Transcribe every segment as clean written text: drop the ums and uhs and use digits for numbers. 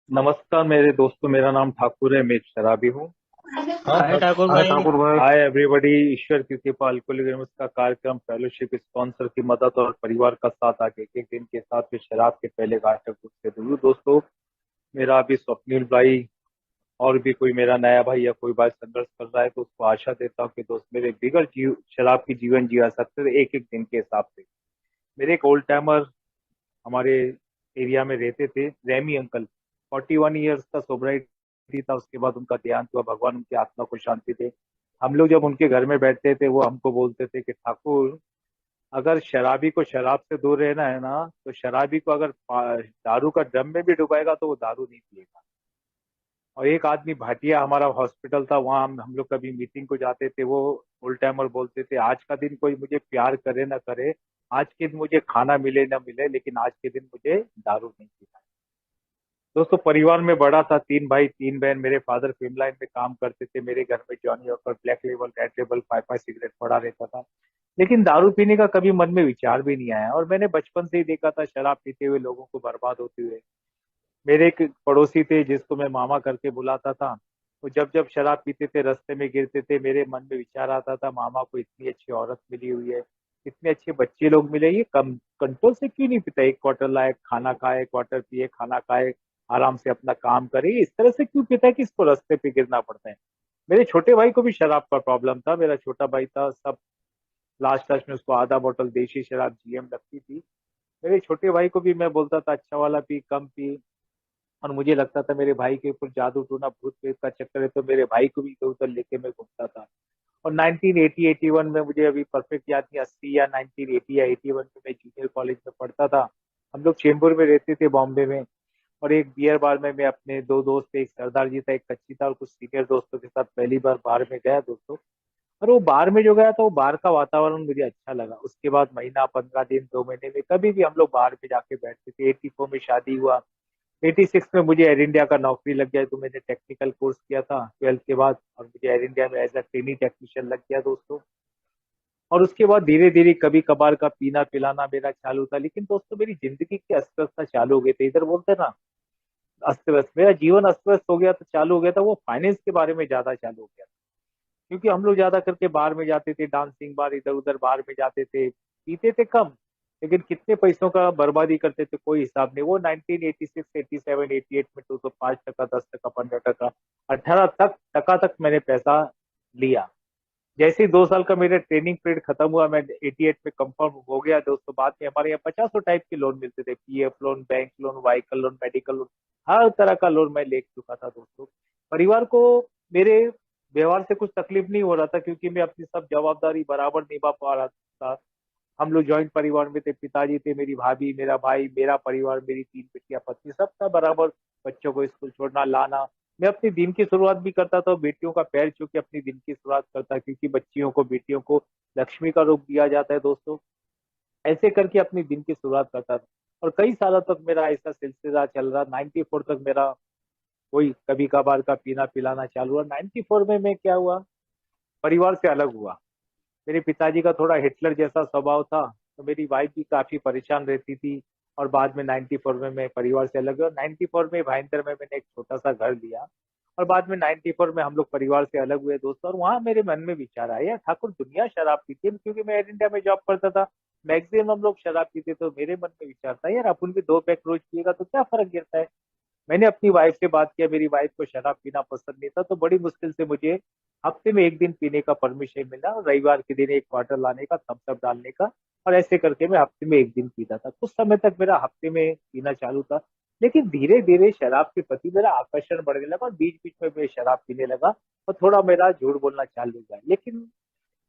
नमस्कार मेरे दोस्तों, मेरा नाम ठाकुर है। मैं एक शराबी हूँ। हाय ठाकुर हाय भाई। ठाकुर भाई। Hi everybody. ईश्वर की कृपा, अल्कोहलिज्म का कार्यक्रम, फेलोशिप, स्पॉन्सर की मदद और परिवार का साथ आगे एक एक दिन के साथ में शराब के पहले घातक से दूर। दोस्तों, मेरा अभी स्वप्निल भाई और भी कोई मेरा नया भाई या कोई भाई संघर्ष कर रहा है तो उसको आशा देता हूँ कि दोस्त मेरे बिगड़ जीव शराब की जीवन जिया सकते थे एक एक दिन के हिसाब से। मेरे एक ओल्ड टाइमर हमारे एरिया में रहते थे, रैमी अंकल। 41 ईयर्स का सोबराइटी था, उसके बाद उनका देहांत हुआ। भगवान उनकी आत्मा को शांति दे। हम लोग जब उनके घर में बैठते थे वो हमको बोलते थे कि ठाकुर, अगर शराबी को शराब से दूर रहना है ना तो शराबी को अगर दारू का ड्रम में भी डुबाएगा तो वो दारू नहीं पिएगा। और एक आदमी भाटिया, हमारा हॉस्पिटल था वहाँ, हम लोग कभी मीटिंग को जाते थे, वो फुल टाइमर बोलते थे, आज का दिन कोई मुझे प्यार करे ना करे, आज के दिन मुझे खाना मिले ना मिले, लेकिन आज के दिन मुझे दारू नहीं पीना है। दोस्तों, परिवार में बड़ा था, 3 भाई 3 बहन। मेरे फादर फिल्म लाइन में काम करते थे। मेरे घर में Johnnie Walker, black label, red label, पाई पाई सिगरेट पड़ा रहता था। लेकिन दारू पीने का कभी मन में विचार भी नहीं आया। और मैंने बचपन से ही देखा था शराब पीते हुए लोगों को बर्बाद होते हुए। मेरे एक पड़ोसी थे जिसको मैं मामा करके बुलाता था। वो जब जब शराब पीते थे रास्ते में गिरते थे, मेरे मन में विचार आता था, मामा को इतनी अच्छी औरत मिली हुई है, इतने अच्छे बच्चे लोग मिले, ये कम कंट्रोल से क्यों नहीं पीता? एक क्वार्टर लाए, खाना खाए, क्वार्टर पिए, खाना खाए, आराम से अपना काम करे, इस तरह से क्यों पीता है कि इसको रास्ते पे गिरना पड़ता है? मेरे छोटे भाई को भी शराब का प्रॉब्लम था। मेरा छोटा भाई था, सब लास्ट लास्ट में उसको आधा बोतल देशी शराब जीएम लगती थी। मेरे छोटे भाई को भी मैं बोलता था अच्छा वाला पी, कम पी। और मुझे लगता था मेरे भाई के ऊपर जादू टूना, भूत प्रेत का चक्कर है, तो मेरे भाई को भी इधर उधर लेके मैं घूमता था। और 1980-81 में, मुझे अभी परफेक्ट याद नहीं, 80 या 1980 या 81 में मैं जूनियर कॉलेज में पढ़ता था। हम लोग चेंबूर में रहते थे, बॉम्बे में। और एक बियर बार में मैं अपने दो दोस्त थे, एक सरदार जी था, एक कच्ची था, और कुछ सीनियर दोस्तों के साथ पहली बार बार में गया दोस्तों। और वो बार में जो गया था, वो बार का वातावरण मुझे अच्छा लगा। उसके बाद महीना, 15 दिन, 2 महीने में कभी भी हम लोग बार में जाके बैठते थे। 84 में शादी हुआ। 86 में मुझे एयर इंडिया का नौकरी लग गया, तो मैंने टेक्निकल कोर्स किया था 12th के बाद, और मुझे एयर इंडिया में एज अ ट्रेनी टेक्नीशियन लग गया दोस्तों। और उसके बाद धीरे धीरे कभी कभार का पीना पिलाना मेरा चालू था। लेकिन दोस्तों, मेरी जिंदगी की अस्त व्यवस्था चालू हो गई थी। इधर बोलते हैं ना, अस्त व्यस्त, मेरा जीवन अस्त व्यस्त हो गया, तो चालू हो गया था वो फाइनेंस के बारे में ज्यादा चालू हो गया था। क्योंकि हम लोग ज्यादा करके बाहर में जाते थे, डांसिंग बार, इधर उधर बाहर में जाते थे, पीते थे कम, लेकिन कितने पैसों का बर्बादी करते थे कोई हिसाब नहीं। वो 1986, 87, 88 में तो 5 टका, 10 टका, 15 टका, 18 टका तक मैंने पैसा लिया। जैसे ही 2 साल का मेरा ट्रेनिंग पीरियड खत्म हुआ, मैं 88 में कंफर्म हो गया दोस्तों। बाद में हमारे यहाँ 50 टाइप के लोन मिलते थे, PF loan, bank loan, vehicle loan, medical loan, हर तरह का लोन मैं ले चुका था दोस्तों। परिवार को मेरे व्यवहार से कुछ तकलीफ नहीं हो रहा था, क्योंकि मैं अपनी सब जवाबदारी बराबर निभा पा रहा था। हम लोग जॉइंट परिवार में थे, पिताजी थे, मेरी भाभी, मेरा भाई, मेरा परिवार, मेरी 3 बेटियां, पत्नी, सबका बराबर बच्चों को स्कूल छोड़ना लाना। मैं अपने दिन की शुरुआत भी करता था बेटियों का पैर छू के अपनी दिन की शुरुआत करता, क्योंकि बच्चियों को, बेटियों को लक्ष्मी का रूप दिया जाता है दोस्तों। ऐसे करके अपनी दिन की शुरुआत करता था। और कई सालों तक मेरा ऐसा सिलसिला चल रहा। 94 तक मेरा वही कभी कभार का पीना पिलाना चालू हुआ। 94 में मैं क्या हुआ, परिवार से अलग हुआ। मेरे पिताजी का थोड़ा हिटलर जैसा स्वभाव था, तो मेरी वाइफ भी काफी परेशान रहती थी। और बाद में 94 में मैं परिवार से अलग हुआ। 94 में भाईंदर में मैंने एक छोटा सा घर लिया। और बाद में 94 में हम लोग परिवार से अलग हुए दोस्तों। और वहां मेरे मन में विचार आया, यार ठाकुर, दुनिया शराब पीती है, क्योंकि मैं एयर इंडिया में जॉब करता था, मैक्सिमम हम लोग शराब पीते। तो मेरे मन में विचार था, यार अपन भी 2 पैक रोज पिएगा तो क्या फर्क गिरता है? मैंने अपनी वाइफ से बात किया, मेरी वाइफ को शराब पीना पसंद नहीं था, तो बड़ी मुश्किल से मुझे हफ्ते में एक दिन पीने का परमिशन मिला, और रविवार के दिन एक क्वार्टर लाने का, थम्स अप डालने का। और ऐसे करके मैं हफ्ते में एक दिन पीता था। कुछ समय तक मेरा हफ्ते में पीना चालू था। लेकिन धीरे धीरे शराब के प्रति मेरा आकर्षण बढ़ने लगा, और बीच बीच में मैं शराब पीने लगा, और थोड़ा मेरा झूठ बोलना चालू हो गया। लेकिन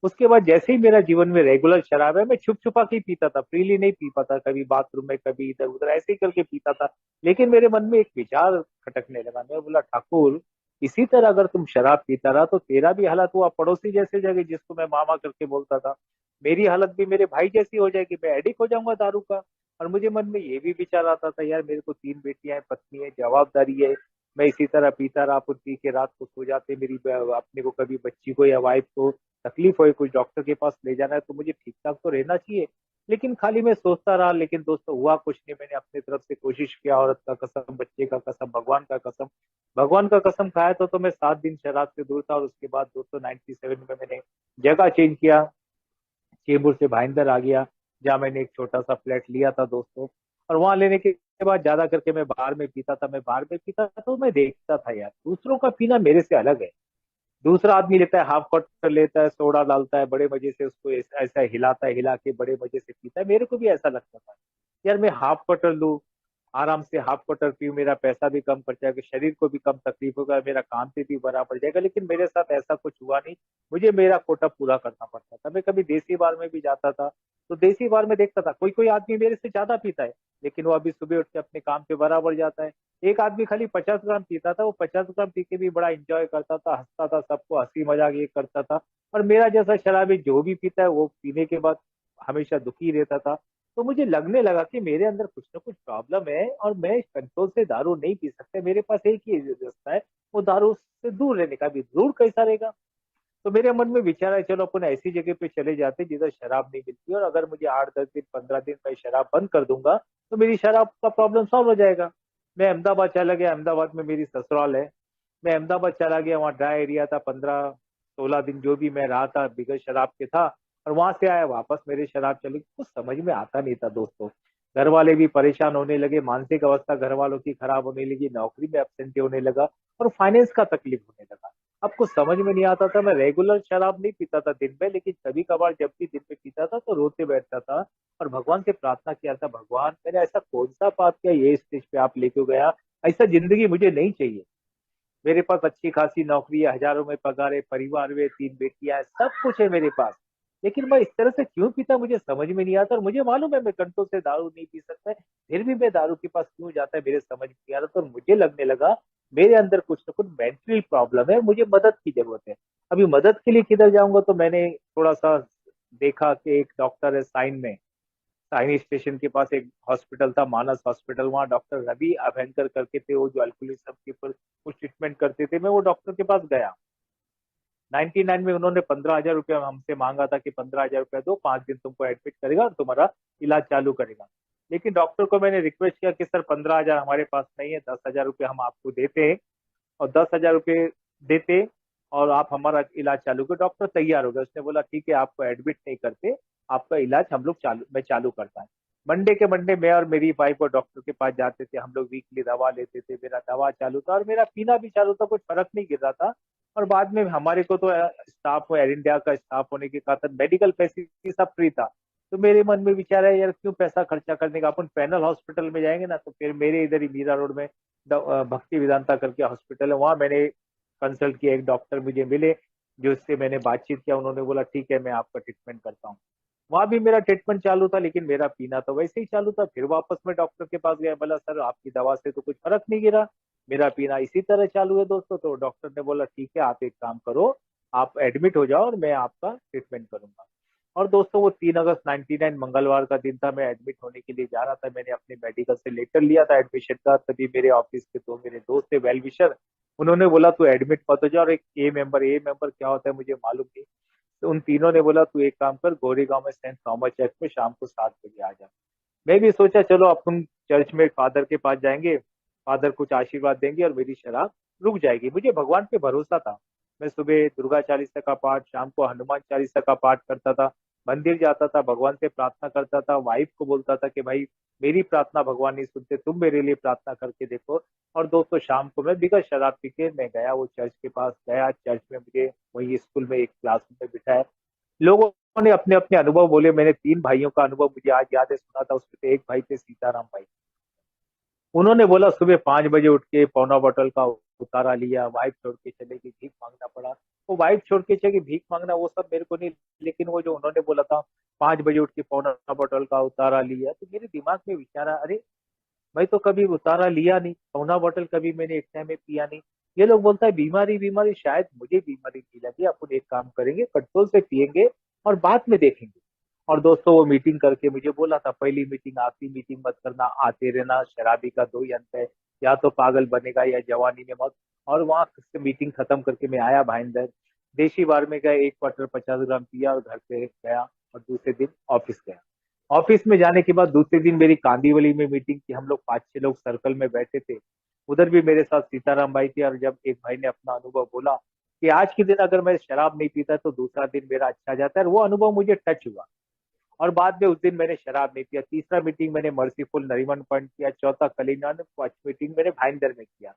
उसके बाद जैसे ही मेरा जीवन में रेगुलर शराब है, मैं छुप छुपा के ही पीता था, फ्रीली नहीं पी पाता, कभी बाथरूम में, कभी इधर उधर, ऐसे ही करके पीता था। लेकिन मेरे मन में एक विचार खटकने लगा। मैं बोला, ठाकुर, इसी तरह अगर तुम शराब पीता रहा तो तेरा भी हालत हुआ पड़ोसी जैसे जगह जिसको मैं मामा करके बोलता था, मेरी हालत भी मेरे भाई जैसी हो जाएगी, मैं एडिक्ट हो जाऊंगा दारू का। और मुझे मन में ये भी विचार आता था, यार मेरे को 3 बेटियां हैं, पत्नी है, जवाबदारी है। मैं इसी तरह पीता रहा, फिर पी के रात को सो जाते, मेरी अपने को कभी बच्ची को या वाइफ को तकलीफ हो, कुछ डॉक्टर के पास ले जाना है, तो मुझे ठीक ठाक तो रहना चाहिए। लेकिन खाली मैं सोचता रहा, लेकिन दोस्तों हुआ कुछ नहीं। मैंने अपनी तरफ से कोशिश किया, औरत का कसम, बच्चे का कसम, भगवान का कसम। भगवान का कसम खाया तो मैं 7 दिन शराब से दूर था। और उसके बाद दोस्तों 97 में मैंने जगह चेंज किया, चेंबूर से भाईंदर आ गया, जहाँ मैंने एक छोटा सा फ्लैट लिया था दोस्तों। और वहां लेने के बाद ज्यादा करके मैं बाहर में पीता था। मैं बाहर में पीता था तो मैं देखता था यार, दूसरों का पीना मेरे से अलग है। दूसरा आदमी लेता है, हाफ क्वार्टर लेता है, सोडा डालता है, बड़े मजे से उसको ऐसा हिलाता है, हिला के बड़े मजे से पीता है। मेरे को भी ऐसा लगता था यार, मैं हाफ क्वार्टर लूं, आराम से हाफ क्वार्टर पीऊं, मेरा पैसा भी कम खर्चा होगा, शरीर को भी कम तकलीफ होगा, मेरा काम पे भी बराबर जाएगा। लेकिन मेरे साथ ऐसा कुछ हुआ नहीं। मुझे मेरा कोटा पूरा करना पड़ता था। मैं कभी देसी बार में भी जाता था, तो देसी बार में देखता था कोई कोई आदमी मेरे से ज्यादा पीता है, लेकिन वो अभी सुबह उठ के अपने काम पे बराबर जाता है। एक आदमी खाली 50 ग्राम पीता था, वो 50 ग्राम पी के भी बड़ा इंजॉय करता था, हंसता था, सबको हंसी मजाक ये करता था। और मेरा जैसा शराबी जो भी पीता है वो पीने के बाद हमेशा दुखी रहता था। तो मुझे लगने लगा कि मेरे अंदर कुछ ना कुछ प्रॉब्लम है, और मैं कंट्रोल से दारू नहीं पी सकता। मेरे पास एक ही रास्ता है, वो दारू से दूर रहने का। भी दूर कैसा रहेगा? तो मेरे मन में विचार है, चलो अपन ऐसी जगह पे चले जाते जिधर शराब नहीं मिलती, और अगर मुझे 8 10 दिन 15 दिन में शराब बंद कर दूंगा तो मेरी शराब का प्रॉब्लम सॉल्व हो जाएगा। मैं अहमदाबाद चला गया, अहमदाबाद में मेरी ससुराल है। मैं अहमदाबाद चला गया, वहाँ ड्राई एरिया था, 15 16 दिन जो भी मैं रहा था बिगर शराब के था। और वहां से आया वापस, मेरे शराब चली। कुछ समझ में आता नहीं था दोस्तों। घर वाले भी परेशान होने लगे, मानसिक अवस्था घर वालों की खराब होने लगी, नौकरी में एब्सेंटी होने लगा, और फाइनेंस का तकलीफ होने लगा। अब कुछ समझ में नहीं आता था। मैं रेगुलर शराब नहीं पीता था दिन में, लेकिन कभी कभार जब भी दिन में पीता था तो रोते बैठता था, और भगवान से प्रार्थना किया था, भगवान मैंने ऐसा कौन सा पाप किया ये स्टेज पे आप लेके गया? ऐसा जिंदगी मुझे नहीं चाहिए। मेरे पास अच्छी खासी नौकरी है, हजारों में पगार है, परिवार में 3 बेटियां हैं, सब कुछ है मेरे पास। लेकिन मैं इस तरह से क्यों पीता मुझे समझ में नहीं आता। और मुझे मालूम है मैं कंट्रोल से दारू नहीं पी सकता है, फिर भी मैं दारू के पास क्यों जाता है मेरे समझ में नहीं आ रहा। तो मुझे लगने लगा मेरे अंदर कुछ ना कुछ मेंटल प्रॉब्लम है, मुझे मदद की जरूरत है। अभी मदद के लिए किधर जाऊंगा? तो मैंने थोड़ा सा देखा कि एक डॉक्टर है साइन में, साइनी स्टेशन के पास एक हॉस्पिटल था, मानस हॉस्पिटल। वहाँ डॉक्टर रवि अभयंकर करके थे, वो जो अल्कोहलिज्म के ऊपर कुछ ट्रीटमेंट करते थे। मैं वो डॉक्टर के पास गया 99 में। उन्होंने 15,000 रुपया हमसे मांगा था कि 15,000 रुपया दो, 5 दिन तुमको एडमिट करेगा और तुम्हारा इलाज चालू करेगा। लेकिन डॉक्टर को मैंने रिक्वेस्ट किया कि सर 15,000 हमारे पास नहीं है, 10,000 रुपये हम आपको देते हैं, और 10,000 रुपये देते और आप हमारा इलाज चालू करो। डॉक्टर तैयार हो गया, उसने बोला ठीक है, आपको एडमिट नहीं करते, आपका इलाज हम लोग मैं चालू करता है। मंडे के मंडे मैं और मेरी वाइफ और डॉक्टर के पास जाते थे, हम लोग वीकली दवा लेते थे, मेरा दवा चालू था और मेरा पीना भी चालू था, कुछ फर्क नहीं गिर रहा था। और बाद में हमारे को तो स्टाफ एयर इंडिया का स्टाफ होने के कारण मेडिकल फैसिलिटी सब फ्री था। तो मेरे मन में विचार है यार, क्यों पैसा खर्चा करने का, अपन पैनल हॉस्पिटल में जाएंगे ना। तो फिर मेरे इधर ही मीरा रोड में भक्ति वेदांता करके हॉस्पिटल है, वहां मैंने कंसल्ट किया। एक डॉक्टर मुझे मिले, जो उससे मैंने बातचीत किया, उन्होंने बोला ठीक है मैं आपका ट्रीटमेंट करता हूँ। वहां भी मेरा ट्रीटमेंट चालू था, लेकिन मेरा पीना तो वैसे ही चालू था। फिर वापस मैं डॉक्टर के पास गया, बोला सर आपकी दवा से तो कुछ फर्क नहीं गिरा, मेरा पीना इसी तरह चालू है दोस्तों। तो डॉक्टर ने बोला ठीक है, आप एक काम करो, आप एडमिट हो जाओ और मैं आपका ट्रीटमेंट करूंगा। और दोस्तों वो 3 अगस्त 99 मंगलवार का दिन था। मैं एडमिट होने के लिए जा रहा था, मैंने अपने मेडिकल से लेटर लिया था एडमिशन का। तभी मेरे ऑफिस के दो मेरे दोस्त थे, वेल विशर, उन्होंने बोला तू एडमिट मत हो जा। और एक ए मेंबर क्या होता है मुझे मालूम नहीं। तो उन तीनों ने बोला तू एक काम कर, गोरेगांव में सेंट थॉमस चर्च में शाम को 7 बजे आ जा। मैं भी सोचा चलो अपन चर्च में फादर के पास जाएंगे, फादर कुछ आशीर्वाद देंगे और मेरी शराब रुक जाएगी। मुझे भगवान पे भरोसा था। मैं सुबह दुर्गा चालीसा का पाठ, शाम को हनुमान चालीसा का पाठ करता था, मंदिर जाता था, भगवान से प्रार्थना करता था, वाइफ को बोलता था कि भाई मेरी प्रार्थना भगवान नहीं सुनते, तुम मेरे लिए प्रार्थना करके देखो। और दोस्तों शाम को मैं बिगर शराब पी के मैं गया, वो चर्च के पास गया। चर्च में मुझे वही स्कूल में एक क्लासरूम में बिठाया। लोगों ने अपने अपने अनुभव बोले। मैंने 3 भाइयों का अनुभव मुझे आज याद है, सुना था। उसमें से एक भाई थे सीताराम भाई। उन्होंने बोला सुबह 5 बजे उठ के पौना बोतल का उतारा लिया, वाइफ छोड़ के चले गई, भीख मांगना पड़ा। वो वाइफ छोड़ के चली भीख मांगना, वो सब मेरे को नहीं, लेकिन वो जो उन्होंने बोला था 5 बजे उठ के पौना बोतल का उतारा लिया, तो मेरे दिमाग में विचारा, अरे मैं तो कभी उतारा लिया नहीं, पौना बोतल कभी मैंने एक टाइम में पिया नहीं। ये लोग बोलता है बीमारी बीमारी, शायद मुझे बीमारी नहीं लगी। अपन एक काम करेंगे, कंट्रोल से पियेंगे और बाद में देखेंगे। और दोस्तों वो मीटिंग करके मुझे बोला था, पहली मीटिंग आखिरी मीटिंग मत करना, आते रहना, शराबी का दो ही अंत है, या तो पागल बनेगा या जवानी में मौत। और वहां से मीटिंग खत्म करके मैं आया भाईंदर, देशी बार में गया, एक क्वार्टर 50 ग्राम पिया और घर पे गया, और दूसरे दिन ऑफिस गया। ऑफिस में जाने के बाद दूसरे दिन मेरी कांदीवली में मीटिंग थी, हम लोग 5-6 लोग सर्कल में बैठे थे। उधर भी मेरे साथ सीताराम भाई थे, और जब एक भाई ने अपना अनुभव बोला कि आज के दिन अगर मैं शराब नहीं पीता तो दूसरा दिन मेरा अच्छा जाता है, और वो अनुभव मुझे टच हुआ। और बाद में उस दिन मैंने शराब नहीं पिया। तीसरा मीटिंग मैंने मर्सीफुल नरीमन पॉइंट किया, चौथा कलिंगन, पांचवी मीटिंग मैंने भाईंदर में किया।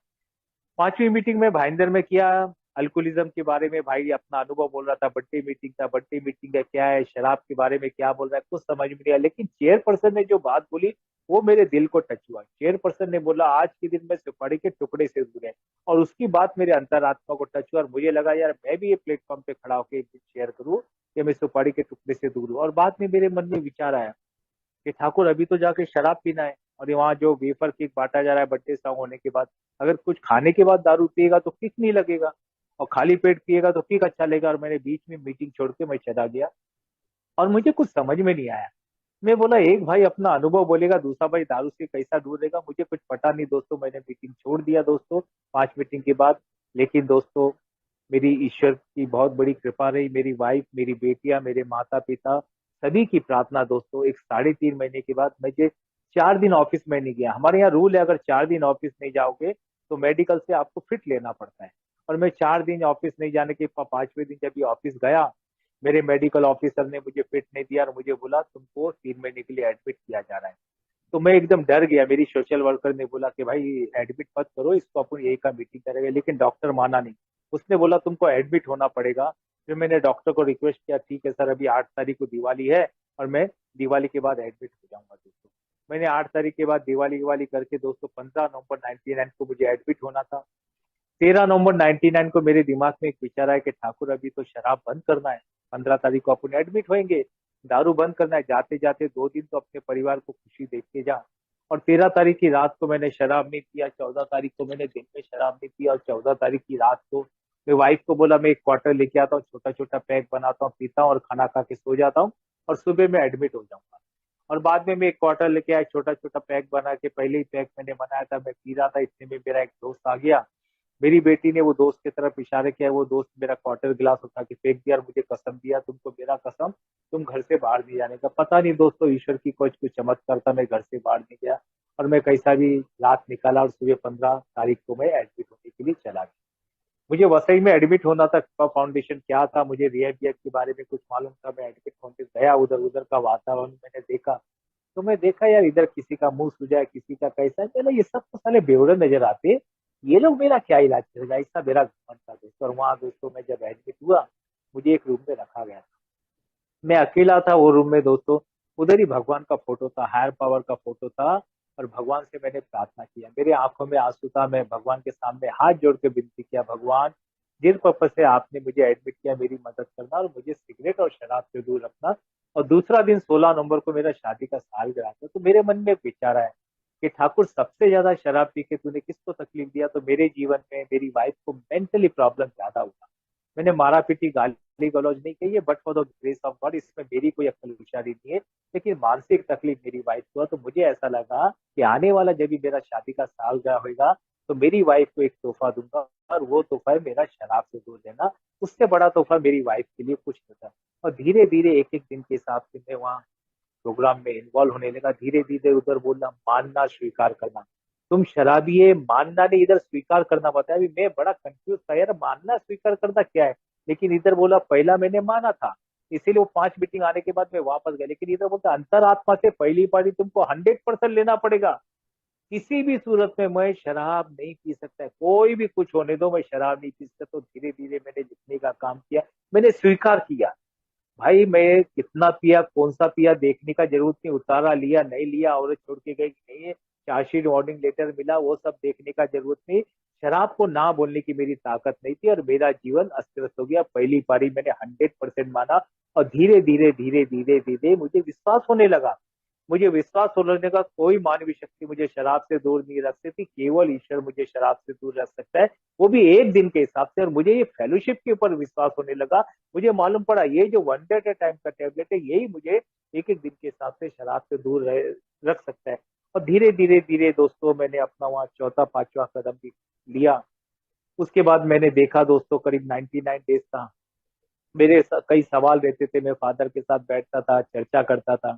पांचवी मीटिंग में भाईंदर में किया, अल्कोहलिज्म के बारे में भाई अपना अनुभव बोल रहा था। बट्टी मीटिंग था, बट्टी मीटिंग का क्या है, शराब के बारे में क्या बोल रहा है, कुछ समझ में नहीं आया। लेकिन चेयरपर्सन ने जो बात बोली वो मेरे दिल को टच हुआ। चेयरपर्सन ने बोला आज के दिन में सुपारी के टुकड़े से दूर है, और उसकी बात मेरे अंतरात्मा को टच हुआ, और मुझे लगा यार मैं भी ये प्लेटफॉर्म पे खड़ा होकर शेयर करूँ कि मैं सुपारी के टुकड़े से दूर हूँ। और बाद में मेरे मन में विचार आया कि ठाकुर अभी तो जाके शराब पीना है, और वहाँ जो वेफर केक बांटा जा रहा है बर्थडे सॉन्ग होने के बाद, अगर कुछ खाने के बाद दारू पिएगा तो किक नहीं लगेगा, और खाली पेट पिएगा तो किक अच्छा लगेगा। और मैंने बीच में मीटिंग छोड़ के मैं चला गया, और मुझे कुछ समझ में नहीं आया। मैं बोला एक भाई अपना अनुभव बोलेगा, दूसरा भाई दारू से कैसा दूर रहेगा, मुझे कुछ पता नहीं दोस्तों। मैंने मीटिंग छोड़ दिया दोस्तों, 5 मीटिंग के बाद। लेकिन दोस्तों मेरी ईश्वर की बहुत बड़ी कृपा रही, मेरी वाइफ, मेरी बेटियां, मेरे माता पिता, सभी की प्रार्थना दोस्तों। एक 3.5 महीने के बाद मुझे 4 दिन ऑफिस में नहीं गया। हमारे यहाँ रूल है, अगर 4 दिन ऑफिस नहीं जाओगे तो मेडिकल से आपको फिट लेना पड़ता है। और मैं 4 दिन ऑफिस नहीं जाने के 5वें दिन जब ये ऑफिस गया, मेरे मेडिकल ऑफिसर ने मुझे फिट नहीं दिया, और मुझे बोला तुमको 3 महीने के लिए एडमिट किया जा रहा है। तो मैं एकदम डर गया। मेरी सोशल वर्कर ने बोला कि भाई एडमिट मत करो इसको, अपन यही का मीटिंग करेंगे। लेकिन डॉक्टर माना नहीं, उसने बोला तुमको एडमिट होना पड़ेगा। फिर मैंने डॉक्टर को रिक्वेस्ट किया, ठीक है सर, अभी 8 तारीख को दिवाली है, और मैं दिवाली के बाद एडमिट हो जाऊंगा दोस्तों। मैंने 8 तारीख के बाद दिवाली करके दोस्तों 15 नवंबर 99 को मुझे एडमिट होना था। 13 नवंबर 99 को मेरे दिमाग में एक विचार आया कि ठाकुर अभी तो शराब बंद करना है, 15 तारीख को अपन एडमिट होंगे, दारू बंद करना है, जाते जाते 2 दिन तो अपने परिवार को खुशी देख के जा। और 13 तारीख की रात को मैंने शराब नहीं पिया, 14 तारीख को मैंने दिन में शराब नहीं पिया, और 14 तारीख की रात को मैं वाइफ को बोला मैं एक क्वार्टर लेके आता हूँ, छोटा छोटा पैक बनाता हूँ, पीता हूँ और खाना खा के सो जाता हूँ, और सुबह में एडमिट हो जाऊंगा। और बाद में मैं एक क्वार्टर लेके आया, छोटा छोटा पैक बना के, पहले ही पैक मैंने बनाया था, मैं पी रहा था, इतने में मेरा एक दोस्त आ गया। मेरी बेटी ने वो दोस्त की तरफ इशारे किया, वो दोस्त मेरा क्वार्टर गिलास उठा के फेंक दिया, और मुझे कसम दिया तुमको मेरा कसम, तुम घर से बाहर नहीं जाने का। पता नहीं दोस्तों ईश्वर की कुछ चमत्कार था, मैं घर से बाहर नहीं गया, और मैं कैसा भी रात निकाला, और सुबह 15 तारीख को मैं एडमिट होने के लिए चला गया। मुझे वसई में एडमिट होना था। कृपा फाउंडेशन क्या था, मुझे रिहैब के बारे में कुछ मालूम था। मैं एडमिट होने गया, उधर उधर का वातावरण मैंने देखा, तो मैं देखा यार इधर किसी का मुंह सूजा है, किसी का कैसा है, चलो ये सब तो साले बेवड़े नजर आते हैं, ये लोग मेरा क्या इलाज करेगा, ऐसा मेरा घमंड था दोस्तों। और वहां दोस्तों मैं जब एडमिट हुआ, मुझे एक रूम में रखा गया था, मैं अकेला था वो रूम में दोस्तों। उधर ही भगवान का फोटो था, हायर पावर का फोटो था, और भगवान से मैंने प्रार्थना किया, मेरे आंखों में आंसू था। मैं भगवान के सामने हाथ जोड़ के विनती किया, भगवान जिस पर्पज से आपने मुझे एडमिट किया मेरी मदद करना, और मुझे सिगरेट और शराब से दूर रखना। और दूसरा दिन 16 नवंबर को मेरा शादी का सालगिरह था। तो मेरे मन में एक विचार आया कि ठाकुर सबसे ज्यादा शराब पी के तूने किसको तकलीफ दिया, तो मेरे जीवन में मेरी वाइफ को मेंटली प्रॉब्लम ज्यादा हुआ। मैंने मारा पीटी गाली गलौज नहीं कही है, but for the grace of God इसमें मेरी कोई अक्ल होशियारी नहीं है, लेकिन मानसिक तकलीफ मेरी वाइफ को हुआ। तो मुझे ऐसा लगा कि आने वाला जब भी मेरा शादी का सालगिरह होगा, तो मेरी वाइफ को एक तोहफा दूंगा, और वो तोहफा है मेरा शराब से दूर रहना। उससे बड़ा तोहफा मेरी वाइफ के लिए कुछ नहीं था। और धीरे धीरे एक एक दिन के हिसाब से मैं वहाँ प्रोग्राम में इन्वॉल्व होने लगा। धीरे धीरे उधर बोलना, मानना, स्वीकार करना। तुम शराबी है मानना नहीं, इधर स्वीकार करना बताया। अभी मैं बड़ा कंफ्यूज था यार, मानना स्वीकार करना क्या है। लेकिन इधर बोला पहला मैंने माना था, इसीलिए वो 5 मीटिंग आने के बाद मैं वापस गया। लेकिन इधर बोलता अंतरात्मा से पहली पारी तुमको 100% लेना पड़ेगा। किसी भी सूरत में मैं शराब नहीं पी सकता है, कोई भी कुछ होने दो, मैं शराब नहीं पी सकता। तो धीरे धीरे मैंने लिखने का काम किया, मैंने स्वीकार किया। भाई मैं कितना पिया, कौन सा पिया, देखने का जरूरत नहीं, उतारा लिया नहीं लिया, औरत छोड़ के गई कि नहीं, चार्जशीट वार्निंग लेटर मिला, वो सब देखने का जरूरत नहीं। शराब को ना बोलने की मेरी ताकत नहीं थी, और मेरा जीवन अस्त व्यस्त हो गया। पहली पारी मैंने 100% माना, और धीरे धीरे धीरे धीरे धीरे मुझे विश्वास होने लगा। मुझे विश्वास होने का कोई मानवीय शक्ति मुझे शराब से दूर नहीं रख सकती, केवल ईश्वर मुझे शराब से दूर रख सकता है, वो भी एक दिन के हिसाब से। और मुझे ये फेलोशिप के ऊपर विश्वास होने लगा। मुझे मालूम पड़ा ये जो 1 डे एट ए टाइम का टेबलेट है, यही मुझे एक एक दिन के हिसाब से शराब से दूर रख सकता है। और धीरे धीरे धीरे दोस्तों मैंने अपना वहाँ चौथा पांचवा कदम भी लिया। उसके बाद मैंने देखा दोस्तों, करीब 99 डेज था। मेरे कई सवाल रहते थे, मैं फादर के साथ बैठता था, चर्चा करता था।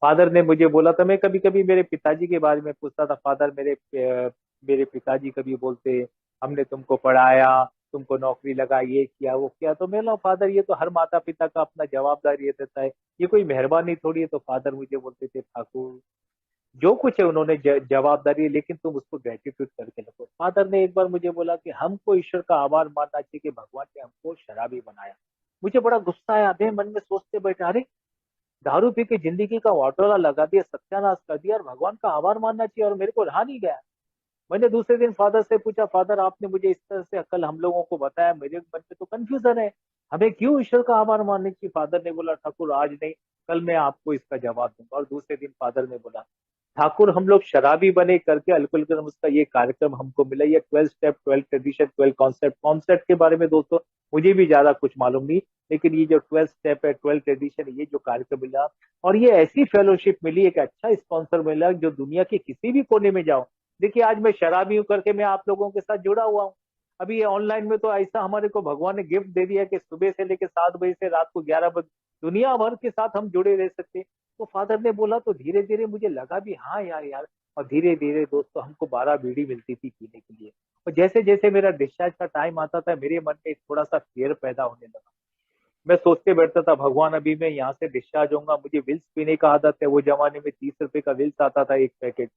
फादर ने मुझे बोला था, मैं कभी कभी मेरे पिताजी के बारे में पूछता था, फादर मेरे पिताजी कभी बोलते हमने तुमको पढ़ाया, तुमको नौकरी लगा, ये किया वो किया, तो मैं बोला फादर ये तो हर माता पिता का अपना जवाबदारी रहता है, ये कोई मेहरबानी थोड़ी है। तो फादर मुझे बोलते थे ठाकुर जो कुछ है उन्होंने जवाबदारी है, लेकिन तुम उसको ग्रेटिट्यूड करके रखो। फादर ने एक बार मुझे बोला कि हमको ईश्वर का आभार मानना चाहिए कि भगवान ने हमको शराबी बनाया। मुझे बड़ा गुस्सा आया, मैं मन में सोचते बैठा, अरे दारू पी के जिंदगी का वाटोला लगा दिया, सत्यानाश कर दिया, और भगवान का आभार मानना चाहिए, और मेरे को रहा नहीं गया। मैंने दूसरे दिन फादर से पूछा, फादर आपने मुझे इस तरह से कल हम लोगों को बताया, मेरे मन में तो कंफ्यूजन है, हमें क्यों ईश्वर का आभार मानने की। फादर ने बोला ठाकुर आज नहीं, कल मैं आपको इसका जवाब दूंगा। और दूसरे दिन फादर ने बोला ठाकुर हम लोग शराबी बने करके अल्कोहल क्रम का ये कार्यक्रम हमको मिला, ये 12 स्टेप 12 ट्रेडिशन 12 कॉन्सेप्ट, कॉन्सेप्ट के बारे में दोस्तों मुझे भी ज्यादा कुछ मालूम नहीं, लेकिन ये जो 12 स्टेप है 12 ट्रेडिशन, ये जो कार्यक्रम मिला, और ये ऐसी फेलोशिप मिली, एक अच्छा स्पॉन्सर मिला जो दुनिया के किसी भी कोने में जाओ। देखिए आज मैं शराबी हूँ करके मैं आप लोगों के साथ जुड़ा हुआ हूँ। अभी ये ऑनलाइन में तो ऐसा हमारे को भगवान ने गिफ्ट दे दिया कि सुबह से लेकर 7 बजे से रात को 11 बजे दुनिया भर के साथ हम जुड़े रह सकते हैं। तो फादर ने बोला तो धीरे धीरे मुझे लगा भी हाँ यार यार। और धीरे धीरे दोस्तों हमको 12 बीड़ी मिलती थी पीने के लिए। और जैसे जैसे मेरा डिस्चार्ज का टाइम आता था मेरे मन में थोड़ा सा फियर पैदा होने लगा। मैं सोचते बैठता था भगवान अभी मैं यहाँ से डिस्चार्ज होऊंगा, मुझे विल्स पीने का आदत है। वो जमाने में 30 रुपए का विल्स आता था, एक पैकेट,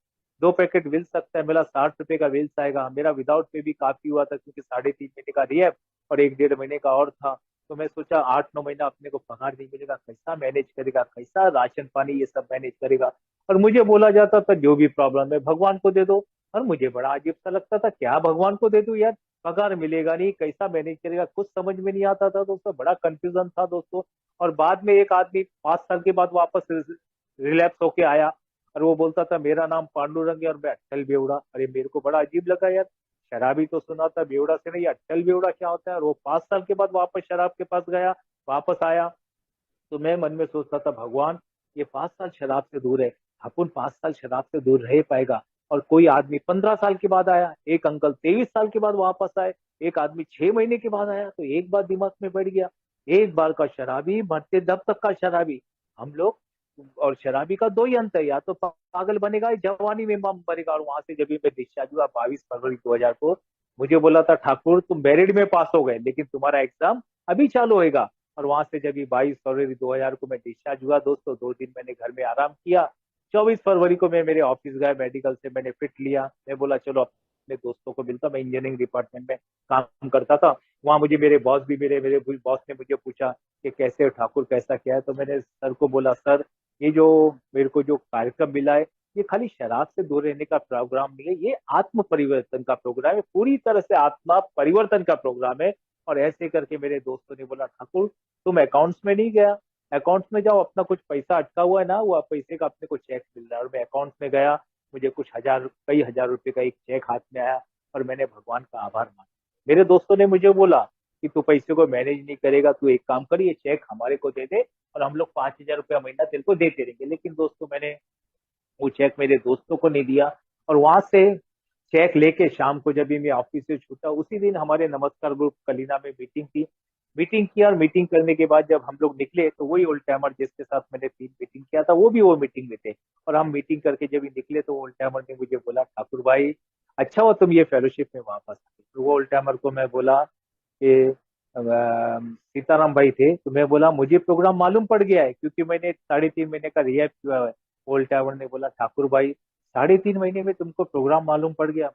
2 पैकेट विल्स सकता है, मेरा 60 रुपए का विल्स आएगा। मेरा विदाउट पे भी काफी हुआ था क्योंकि 3.5 महीने का रिएप और 1 1.5 महीने का और था। तो मैं सोचा 8 9 महीना अपने को पगार नहीं मिलेगा, कैसा मैनेज करेगा, कैसा राशन पानी ये सब मैनेज करेगा। और मुझे बोला जाता था जो भी प्रॉब्लम है भगवान को दे दो। और मुझे बड़ा अजीब सा लगता था, क्या भगवान को दे दूं यार, पगार मिलेगा नहीं, कैसा मैनेज करेगा, कुछ समझ में नहीं आता था दोस्तों, बड़ा कंफ्यूजन था दोस्तों। और बाद में एक आदमी 5 साल के बाद वापस रिलैप्स होके आया और वो बोलता था मेरा नाम पांडुरंग है और मैं अट्टल बेवड़ा। अरे मेरे को बड़ा अजीब लगा यार, शराबी तो सुना था बेवड़ा से, नहीं अट्टल बेवड़ा क्या होता है। और वो 5 साल के बाद वापस शराब के पास गया, वापस आया। तो मैं मन में सोचता था भगवान ये 5 साल शराब से दूर है, अपन 5 साल शराब से दूर रह पाएगा। और कोई आदमी 15 साल के बाद आया, एक अंकल 23 साल के बाद वापस आए, एक आदमी 6 महीने के बाद आया। तो एक बार दिमाग में बैठ गया, एक बार का शराबी मरते दब तक का शराबी हम लोग। और शराबी का दो ही अंत है, या तो पागल बनेगा या जवानी में मरेगा। और वहां से जब भी मैं डिस्चार्ज हुआ 22 फरवरी 2000 को, मुझे बोला था ठाकुर तुम मेरिट में पास हो गए लेकिन तुम्हारा एग्जाम अभी चालू होएगा। और वहां से जब 22 फरवरी 2000 को मैं डिस्चार्ज हुआ दोस्तों, 2 दिन मैंने घर में आराम किया। 24 फरवरी को मैं मेरे ऑफिस गया, मेडिकल से मैंने फिट लिया, मैं बोला चलो अपने दोस्तों को मिलता। मैं इंजीनियरिंग डिपार्टमेंट में काम करता था। वहां मुझे मेरे बॉस भी मेरे मेरे बॉस ने मुझे पूछा कि कैसे हो ठाकुर, कैसा क्या है। तो मैंने सर को बोला सर ये जो मेरे को जो कार्यक्रम मिला है ये खाली शराब से दूर रहने का प्रोग्राम नहीं है, ये आत्म परिवर्तन का प्रोग्राम है, पूरी तरह से आत्मा परिवर्तन का प्रोग्राम है। और ऐसे करके मेरे दोस्तों ने बोला ठाकुर तुम अकाउंट्स में नहीं गया, अकाउंट्स में जाओ, अपना कुछ पैसा अटका हुआ है ना, वो पैसे का अपने को चेक मिल रहा है। और मैं अकाउंट्स में गया, मुझे कुछ हजार कई हजार रुपए का एक चेक हाथ में आया और मैंने भगवान का आभार माना। मेरे दोस्तों ने मुझे बोला कि तू पैसे को मैनेज नहीं करेगा, तू एक काम कर ये चेक हमारे को दे दे और हम लोग 5,000 रुपया महीना तेरे को देते रहेंगे। लेकिन दोस्तों मैंने वो चेक मेरे दोस्तों को नहीं दिया। और वहां से चेक लेके शाम को जब भी मैं ऑफिस से छूटा, उसी दिन हमारे नमस्कार ग्रुप कलीना में मीटिंग थी। मीटिंग किया और मीटिंग करने के बाद जब हम लोग निकले तो वही ओल्ड टाइमर जिसके साथ मैंने 3 मीटिंग किया था वो भी वो मीटिंग में थे। और हम मीटिंग करके जब भी निकले तो ओल्ड टाइमर ने मुझे बोला ठाकुर भाई अच्छा हुआ तुम ये फेलोशिप में वापस आए। तो वो ओल्ड टाइमर को मैं बोला कि सीताराम भाई थे, तो मैं बोला मुझे प्रोग्राम मालूम पड़ गया है क्योंकि मैंने 3.5 महीने का रिहैब किया है। ओल्ड टाइमर ने बोला ठाकुर भाई 3.5 महीने में तुमको प्रोग्राम मालूम पड़ गया।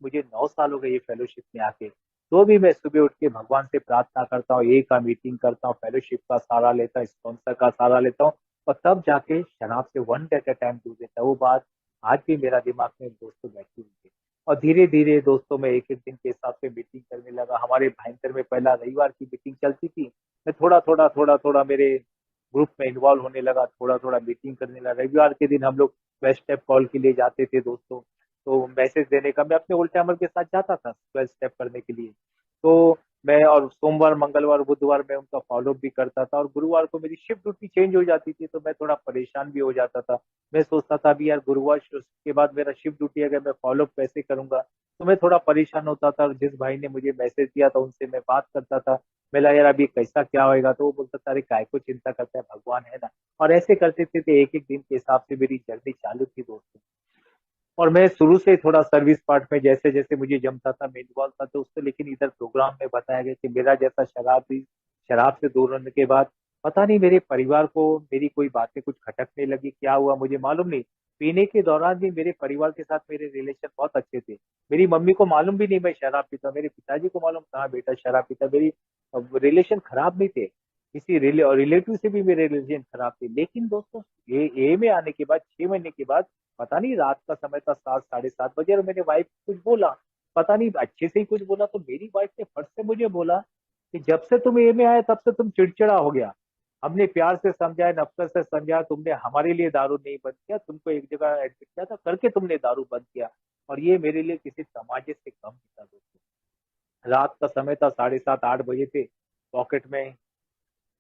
मुझे 9 साल हो गए ये फेलोशिप में आके, तो भी मैं सुबह उठ के भगवान से प्रार्थना करता हूँ, एक का मीटिंग करता हूँ, फेलोशिप का सहारा लेता हूँ, स्पॉन्सर का सहारा लेता हूँ, और तब जाके शराब से one day at a time दूर देता हूँ। वो बात आज भी मेरा दिमाग में दोस्तों बैठी हुई है। और धीरे धीरे दोस्तों मैं एक एक दिन के हिसाब से मीटिंग करने लगा। हमारे भाईंदर में पहला रविवार की मीटिंग चलती थी, मैं थोड़ा थोड़ा मेरे ग्रुप में इन्वॉल्व होने लगा, थोड़ा थोड़ा मीटिंग करने लगा। रविवार के दिन हम लोग बेस्ट स्टेप कॉल के लिए जाते थे दोस्तों। तो मैसेज देने का मैं अपने ओल्ड टाइमर के साथ जाता था 12 स्टेप करने के लिए। तो मैं और सोमवार मंगलवार बुधवार में उनका फॉलोअप भी करता था, और गुरुवार को मेरी शिफ्ट ड्यूटी चेंज हो जाती थी, तो मैं थोड़ा परेशान भी हो जाता था। मैं सोचता था अभी यार गुरुवार के बाद मेरा शिफ्ट ड्यूटी, अगर मैं फॉलोअप कैसे करूंगा, तो मैं थोड़ा परेशान होता था। और जिस भाई ने मुझे मैसेज दिया था उनसे मैं बात करता था, मैं लगा यार अभी कैसा क्या होएगा, तो वो बोलता था अरे काय को चिंता करता है, भगवान है ना। और ऐसे करते थे एक एक दिन के हिसाब से मेरी जर्नी चालू थी दोस्तों। और मैं शुरू से थोड़ा सर्विस पार्ट में जैसे जैसे मुझे जमता था, मैं इन्वॉल्व था दोस्तों। लेकिन इधर प्रोग्राम में बताया गया कि मेरा जैसा शराब से दूर होने के बाद पता नहीं मेरे परिवार को मेरी कोई बातें कुछ खटकने लगी, क्या हुआ मुझे मालूम नहीं। पीने के दौरान भी मेरे परिवार के साथ मेरे रिलेशन बहुत अच्छे थे। मेरी मम्मी को मालूम भी नहीं मैं शराब पीता, मेरे पिताजी को मालूम कहाँ बेटा शराब पीता। मेरी रिलेशन खराब नहीं थे, किसी रिलेटिव से भी मेरे रिलेशन खराब थे। लेकिन दोस्तों ए में आने के बाद 6 महीने के बाद, पता नहीं रात का समय था, 7 साढ़े 7 बजे, और मैंने वाइफ कुछ बोला, पता नहीं अच्छे से ही कुछ बोला, तो मेरी वाइफ ने फट से मुझे बोला कि जब से तुम ए में आए तब से तुम चिड़चिड़ा हो गया। हमने प्यार से समझाया, नफरत से समझाया, तुमने हमारे लिए दारू नहीं बंद किया, तुमको एक जगह एडमिट किया था करके तुमने दारू बंद किया। और ये मेरे लिए किसी तमाचे से कम नहीं था दोस्तों। रात का समय था, 7:30 8 बजे थे। पॉकेट में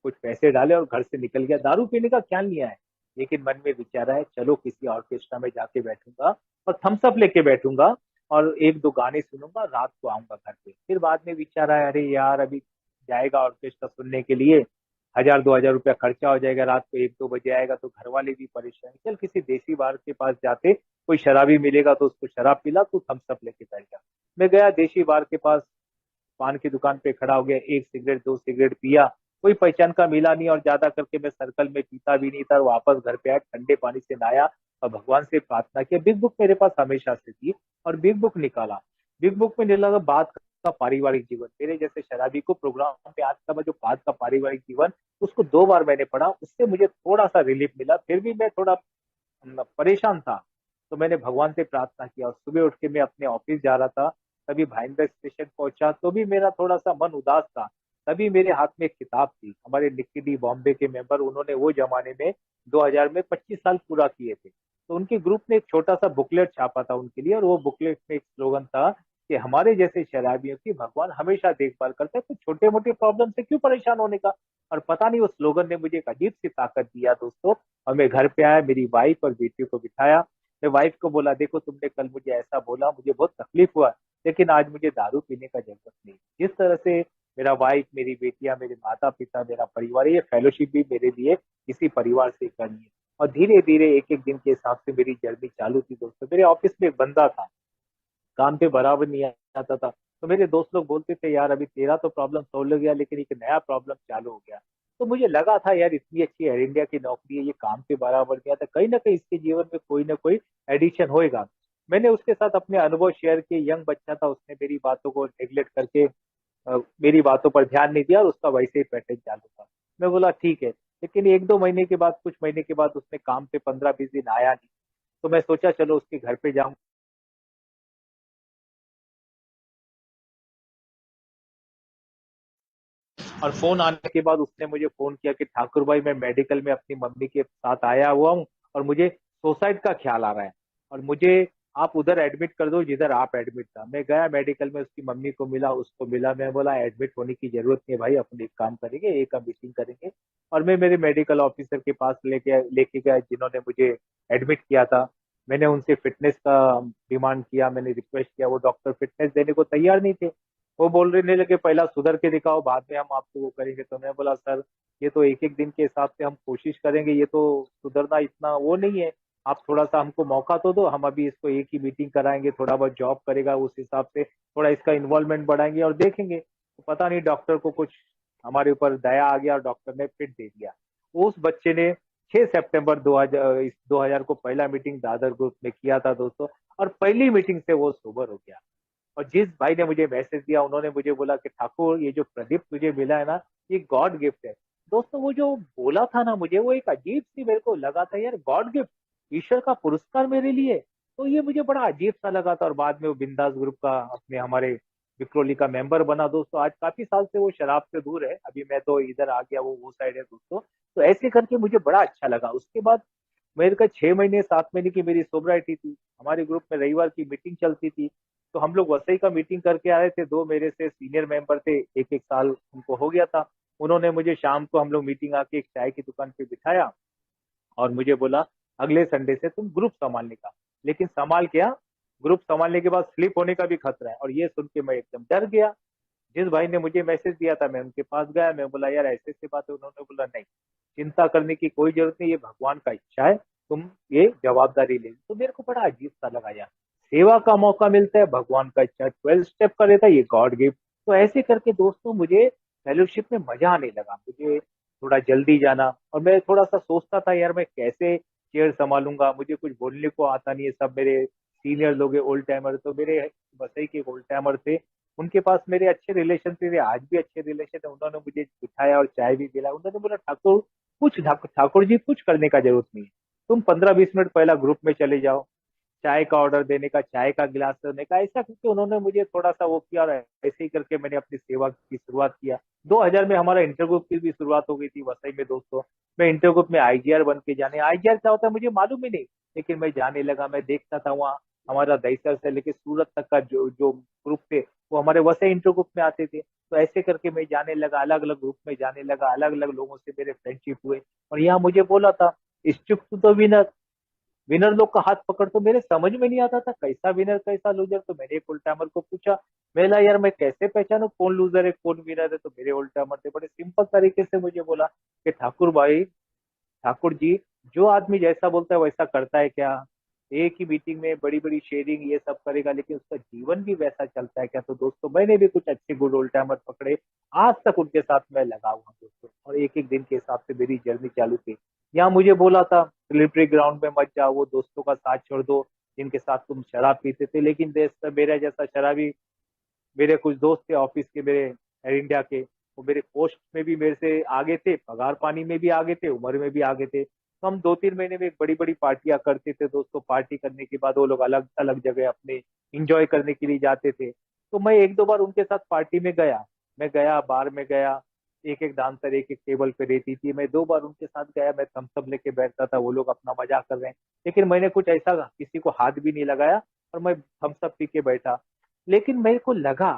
कुछ पैसे डाले और घर से निकल गया। दारू पीने का क्या लिया है, लेकिन मन में विचार है चलो किसी ऑर्केस्ट्रा में जाके बैठूंगा और थम्स अप लेके बैठूंगा और एक दो गाने सुनूंगा, रात को आऊंगा घर पे। फिर बाद में विचार आया अरे यार अभी जाएगा ऑर्केस्ट्रा सुनने के लिए, 1000 2000 रुपया खर्चा हो जाएगा, रात को 1 2 बजे आएगा तो घर वाले भी परेशान, चल किसी देसी बार के पास जाते, कोई शराबी मिलेगा तो उसको शराब पिला, तू थम्स अप लेके बैठ जा। मैं गया देसी बार के पास, पान की दुकान पे खड़ा हो गया, एक सिगरेट दो सिगरेट पिया, कोई पहचान का मिला नहीं, और ज्यादा करके मैं सर्कल में पीता भी नहीं था। और वापस घर पे आया, ठंडे पानी से नहाया और भगवान से प्रार्थना किया। बिग बुक मेरे पास हमेशा से थी, और बिग बुक निकाला। बिग बुक में निकला बात का पारिवारिक जीवन, मेरे जैसे शराबी को प्रोग्राम पे आज का जो बात का पारिवारिक जीवन, उसको 2 बार मैंने पढ़ा, उससे मुझे थोड़ा सा रिलीफ मिला। फिर भी मैं थोड़ा परेशान था, तो मैंने भगवान से प्रार्थना किया। और सुबह उठ के मैं अपने ऑफिस जा रहा था, तभी भाईंदर स्टेशन पहुंचा, तो भी मेरा थोड़ा सा मन उदास था। तभी मेरे हाथ में एक किताब थी, हमारे निक्की डी बॉम्बे के मेंबर, उन्होंने वो जमाने में 2000 में 25 साल पूरा किए थे, तो उनके ग्रुप ने एक छोटा सा बुकलेट छापा था उनके लिए। और वो बुकलेट में एक स्लोगन था कि हमारे जैसे शराबियों की भगवान हमेशा देखभाल करता है, तो छोटे मोटे प्रॉब्लम से क्यों परेशान होने का। और पता नहीं उस स्लोगन ने मुझे एक अजीब सी ताकत दिया दोस्तों। और मैं घर पे आया, मेरी वाइफ और बेटी को बिठाया, मैं वाइफ को बोला देखो तुमने कल मुझे ऐसा बोला, मुझे बहुत तकलीफ हुआ, लेकिन आज मुझे दारू पीने का जरूरत नहीं। जिस तरह से मेरा वाइफ, मेरी बेटियां, मेरे माता पिता, मेरा परिवार, ये फेलोशिप भी मेरे लिए किसी परिवार से करनी है। और धीरे धीरे एक एक दिन के हिसाब से मेरी जर्नी चालू थी दोस्तों। मेरे ऑफिस में एक बंदा था, काम पे बराबर नहीं आता था, तो मेरे दोस्त लोग बोलते थे यार अभी तेरा तो प्रॉब्लम सोल्व हो गया, लेकिन एक नया प्रॉब्लम चालू हो गया। तो मुझे लगा था यार इतनी अच्छी एयर इंडिया की नौकरी है, ये काम पे बराबर गया था, कहीं ना कहीं इसके जीवन में कोई ना कोई एडिशन होएगा। मैंने उसके साथ अपने अनुभव शेयर किए, यंग बच्चा था, उसने मेरी बातों को नेग्लेक्ट करके मेरी बातों पर ध्यान नहीं दिया, और उसका वैसे ही पैटर्न चालू था। मैं बोला ठीक है। लेकिन एक दो महीने के बाद, कुछ महीने के बाद उसने काम पे 15 20 दिन आया नहीं, तो मैं सोचा चलो उसके घर पे जाऊं। और फोन आने के बाद उसने मुझे फोन किया कि ठाकुर भाई मैं मेडिकल में अपनी मम्मी के साथ आया हुआ हूँ, और मुझे सुसाइड का ख्याल आ रहा है, और मुझे आप उधर एडमिट कर दो जिधर आप एडमिट था। मैं गया मेडिकल में, उसकी मम्मी को मिला, उसको मिला, मैं बोला एडमिट होने की जरूरत नहीं है भाई, अपन एक काम करेंगे, एक मीटिंग करेंगे। और मैं मेरे मेडिकल ऑफिसर के पास लेके लेके गया जिन्होंने मुझे एडमिट किया था। मैंने उनसे फिटनेस का डिमांड किया, मैंने रिक्वेस्ट किया, वो डॉक्टर फिटनेस देने को तैयार नहीं थे। वो बोल रहे लगे पहला सुधर के दिखाओ, बाद में हम आपको वो करेंगे। तो मैं बोला सर ये तो एक एक दिन के हिसाब से हम कोशिश करेंगे, ये तो सुधरना इतना वो नहीं है, आप थोड़ा सा हमको मौका तो दो, हम अभी इसको एक ही मीटिंग कराएंगे, थोड़ा बहुत जॉब करेगा उस हिसाब से थोड़ा इसका इन्वॉल्वमेंट बढ़ाएंगे और देखेंगे। तो पता नहीं डॉक्टर को कुछ हमारे ऊपर दया आ गया और डॉक्टर ने फिट दे दिया। उस बच्चे ने 6 सितंबर 2000 को पहला मीटिंग दादर ग्रुप में किया था दोस्तों, और पहली मीटिंग से वो सोबर हो गया। और जिस भाई ने मुझे मैसेज दिया, उन्होंने मुझे बोला कि ठाकुर ये जो प्रदीप तुझे मिला है ना, ये गॉड गिफ्ट है। दोस्तों वो जो बोला था ना मुझे, वो एक अजीब सी मेरे को लगा था यार, गॉड गिफ्ट, ईश्वर का पुरस्कार मेरे लिए। तो ये मुझे बड़ा अजीब सा लगा था। और बाद में वो बिंदास ग्रुप का अपने हमारे विक्रोली का मेंबर बना दोस्तों। आज काफी साल से वो शराब से दूर है, अभी मैं तो इधर आ गया, वो साइड है दोस्तों। तो ऐसे करके मुझे बड़ा अच्छा लगा। उसके बाद मेरे का 6 महीने 7 महीने की मेरी सोबराइटी थी, हमारे ग्रुप में रविवार की मीटिंग चलती थी। तो हम लोग वसई का मीटिंग करके आए थे, दो मेरे से सीनियर मेंबर थे, एक एक साल उनको हो गया था। उन्होंने मुझे शाम को हम लोग मीटिंग आके एक चाय की दुकान पे बिठाया और मुझे बोला अगले संडे से तुम ग्रुप संभालने का। लेकिन संभाल क्या, ग्रुप संभालने के बाद स्लिप होने का भी खतरा है। और ये सुन के मैं एकदम डर गया। जिस भाई ने मुझे मैसेज दिया था मैं उनके पास गया, मैं बोला यार ऐसे ऐसी बात है। उन्होंने बोला नहीं, चिंता करने की कोई जरूरत नहीं, ये भगवान का इच्छा है, तुम ये जवाबदारी ले। तो मेरे को बड़ा अजीब सा लगा यार, सेवा का मौका मिलता है, भगवान का इच्छा, 12 स्टेप का रहता है, ये गॉड गिफ्ट। तो ऐसे करके दोस्तों मुझे फेलोशिप में मजा आने लगा। मुझे थोड़ा जल्दी जाना, और मैं थोड़ा सा सोचता था यार मैं कैसे चेयर संभालूंगा, मुझे कुछ बोलने को आता नहीं है। सब मेरे सीनियर लोग ओल्ड टाइमर, तो मेरे वसई के ओल्ड टाइमर थे, उनके पास मेरे अच्छे रिलेशन थे, आज भी अच्छे रिलेशन है। उन्होंने मुझे बिठाया और चाय भी पिला। उन्होंने बोला ठाकुर कुछ ठाकुर जी कुछ करने का जरूरत नहीं है, तुम 15-20 मिनट पहला ग्रुप में चले जाओ, चाय का ऑर्डर देने का, चाय का गिलास देने का, ऐसा करके उन्होंने मुझे थोड़ा सा वो किया। और ऐसे ही करके मैंने अपनी सेवा की शुरुआत किया। 2000 में हमारा इंटर ग्रुप की भी शुरुआत हो गई थी वसई में दोस्तों। मैं इंटर ग्रुप में आईजीआर बन के जाने, आईजीआर क्या होता है मुझे मालूम ही नहीं, लेकिन मैं जाने लगा। मैं देखता था वहाँ हमारा दहीसर से लेके सूरत तक का जो जो ग्रुप थे वो हमारे वसई इंटर ग्रुप में आते थे। तो ऐसे करके मैं जाने लगा, अलग अलग ग्रुप में जाने लगा, अलग अलग लोगों से मेरे फ्रेंडशिप हुए। और यहाँ मुझे बोला था stick to the winner, winner लोग का हाथ पकड़। तो मेरे समझ में नहीं आता था कैसा विनर कैसा लूजर। तो मैंने एक ओल्ड टाइमर को पूछा, मेला यार मैं कैसे पहचानू कौन लूजर है कौन विनर है। तो मेरे ओल्ड टाइमर थे, बड़े सिंपल तरीके से मुझे बोला कि ठाकुर भाई, ठाकुर जी, जो आदमी जैसा बोलता है वैसा करता है क्या? एक ही मीटिंग में बड़ी बड़ी शेयरिंग ये सब करेगा, लेकिन उसका जीवन भी वैसा चलता है क्या? तो दोस्तों मैंने भी कुछ अच्छे गुड ओल्ड टाइमर पकड़े, आज तक उनके साथ मैं लगा हुआ हूं दोस्तों। और एक एक दिन के हिसाब से मेरी जर्नी चालू थी। यहाँ मुझे बोला था मिलिट्री ग्राउंड में मत जाओ, वो दोस्तों का साथ छोड़ दो जिनके साथ तुम शराब पीते थे। लेकिन देश का मेरा जैसा शराबी, मेरे कुछ दोस्त थे ऑफिस के मेरे, एयर इंडिया के, वो मेरे पोस्ट में भी मेरे से आगे थे, पगार पानी में भी आगे थे, उम्र में भी आगे थे। तो हम 2-3 महीने में एक बड़ी बड़ी पार्टियां करते थे दोस्तों। पार्टी करने के बाद वो लोग अलग अलग जगह अपने इंजॉय करने के लिए जाते थे। तो मैं एक दो बार उनके साथ पार्टी में गया। मैं गया बार में गया, एक एक डांसर एक एक टेबल पे रहती थी, मैं 2 बार उनके साथ गया। मैं थम्स अप लेके बैठता था, वो लोग अपना मजाक कर रहे हैं, लेकिन मैंने कुछ ऐसा किसी को हाथ भी नहीं लगाया, और मैं थम्स अप पी के बैठा। लेकिन मेरे को लगा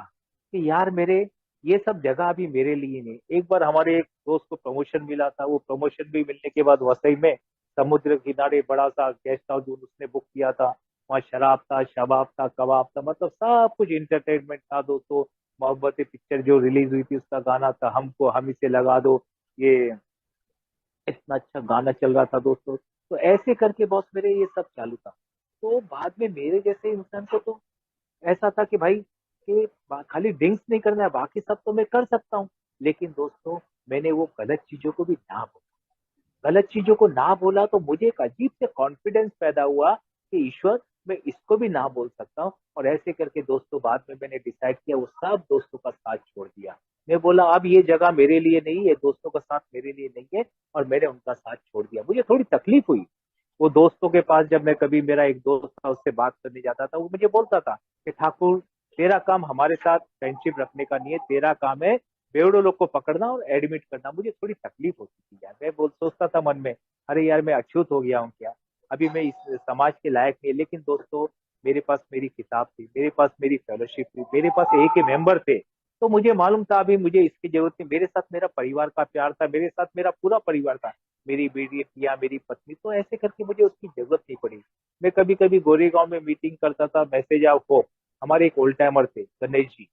कि यार मेरे ये सब जगह अभी मेरे लिए नहीं। एक बार हमारे एक दोस्त को प्रमोशन मिला था, वो प्रमोशन भी मिलने के बाद वसई में समुद्र किनारे बड़ा सा गेस्ट हाउस उसने बुक किया था। वहाँ शराब था, शबाब था, कबाब था, मतलब सब कुछ इंटरटेनमेंट था दोस्तों। मोहब्बतें पिक्चर जो रिलीज हुई थी उसका गाना था हमको हम इसे लगा दो, ये इतना अच्छा गाना चल रहा था दोस्तों। तो ऐसे करके बॉस मेरे ये सब चालू था। तो बाद में मेरे जैसे इंसान को तो ऐसा था कि भाई कि खाली ड्रिंक्स नहीं करना है, बाकी सब तो मैं कर सकता हूँ। लेकिन दोस्तों मैंने वो गलत चीजों को भी ना बोला, गलत चीजों को ना बोला तो मुझे एक अजीब से कॉन्फिडेंस पैदा हुआ कि ईश्वर, मैं इसको भी ना बोल सकता हूँ। और ऐसे करके दोस्तों बाद में मैंने डिसाइड किया, वो सब दोस्तों का साथ छोड़ दिया। मैं बोला अब ये जगह मेरे लिए नहीं है, दोस्तों का साथ मेरे लिए नहीं है, और मैंने उनका साथ छोड़ दिया। मुझे थोड़ी तकलीफ हुई। वो दोस्तों के पास जब मैं कभी, मेरा एक दोस्त था उससे बात करने जाता था, वो मुझे बोलता था कि ठाकुर तेरा काम हमारे साथ फ्रेंडशिप रखने का नहीं है, तेरा काम है बेवड़ो लोग को पकड़ना और एडमिट करना। मुझे थोड़ी तकलीफ होती थी यार। मैं बोल सोचता था मन में, अरे यार मैं अछूत हो गया हूँ क्या, अभी मैं इस समाज के लायक नहीं। लेकिन दोस्तों मेरे पास मेरी किताब थी, मेरे पास मेरी फेलोशिप थी, मेरे पास एक ही मेंबर थे। तो मुझे मालूम था अभी मुझे इसकी जरूरत नहीं। मेरे साथ मेरा परिवार का प्यार था, मेरे साथ मेरा पूरा परिवार था, मेरी बेटियां, मेरी पत्नी। तो ऐसे करके मुझे उसकी जरूरत नहीं पड़ी। मैं कभी कभी गोरेगांव में मीटिंग करता था, मैसेज ऑफ होप, हमारे एक ओल्ड टाइमर थे गणेश जी,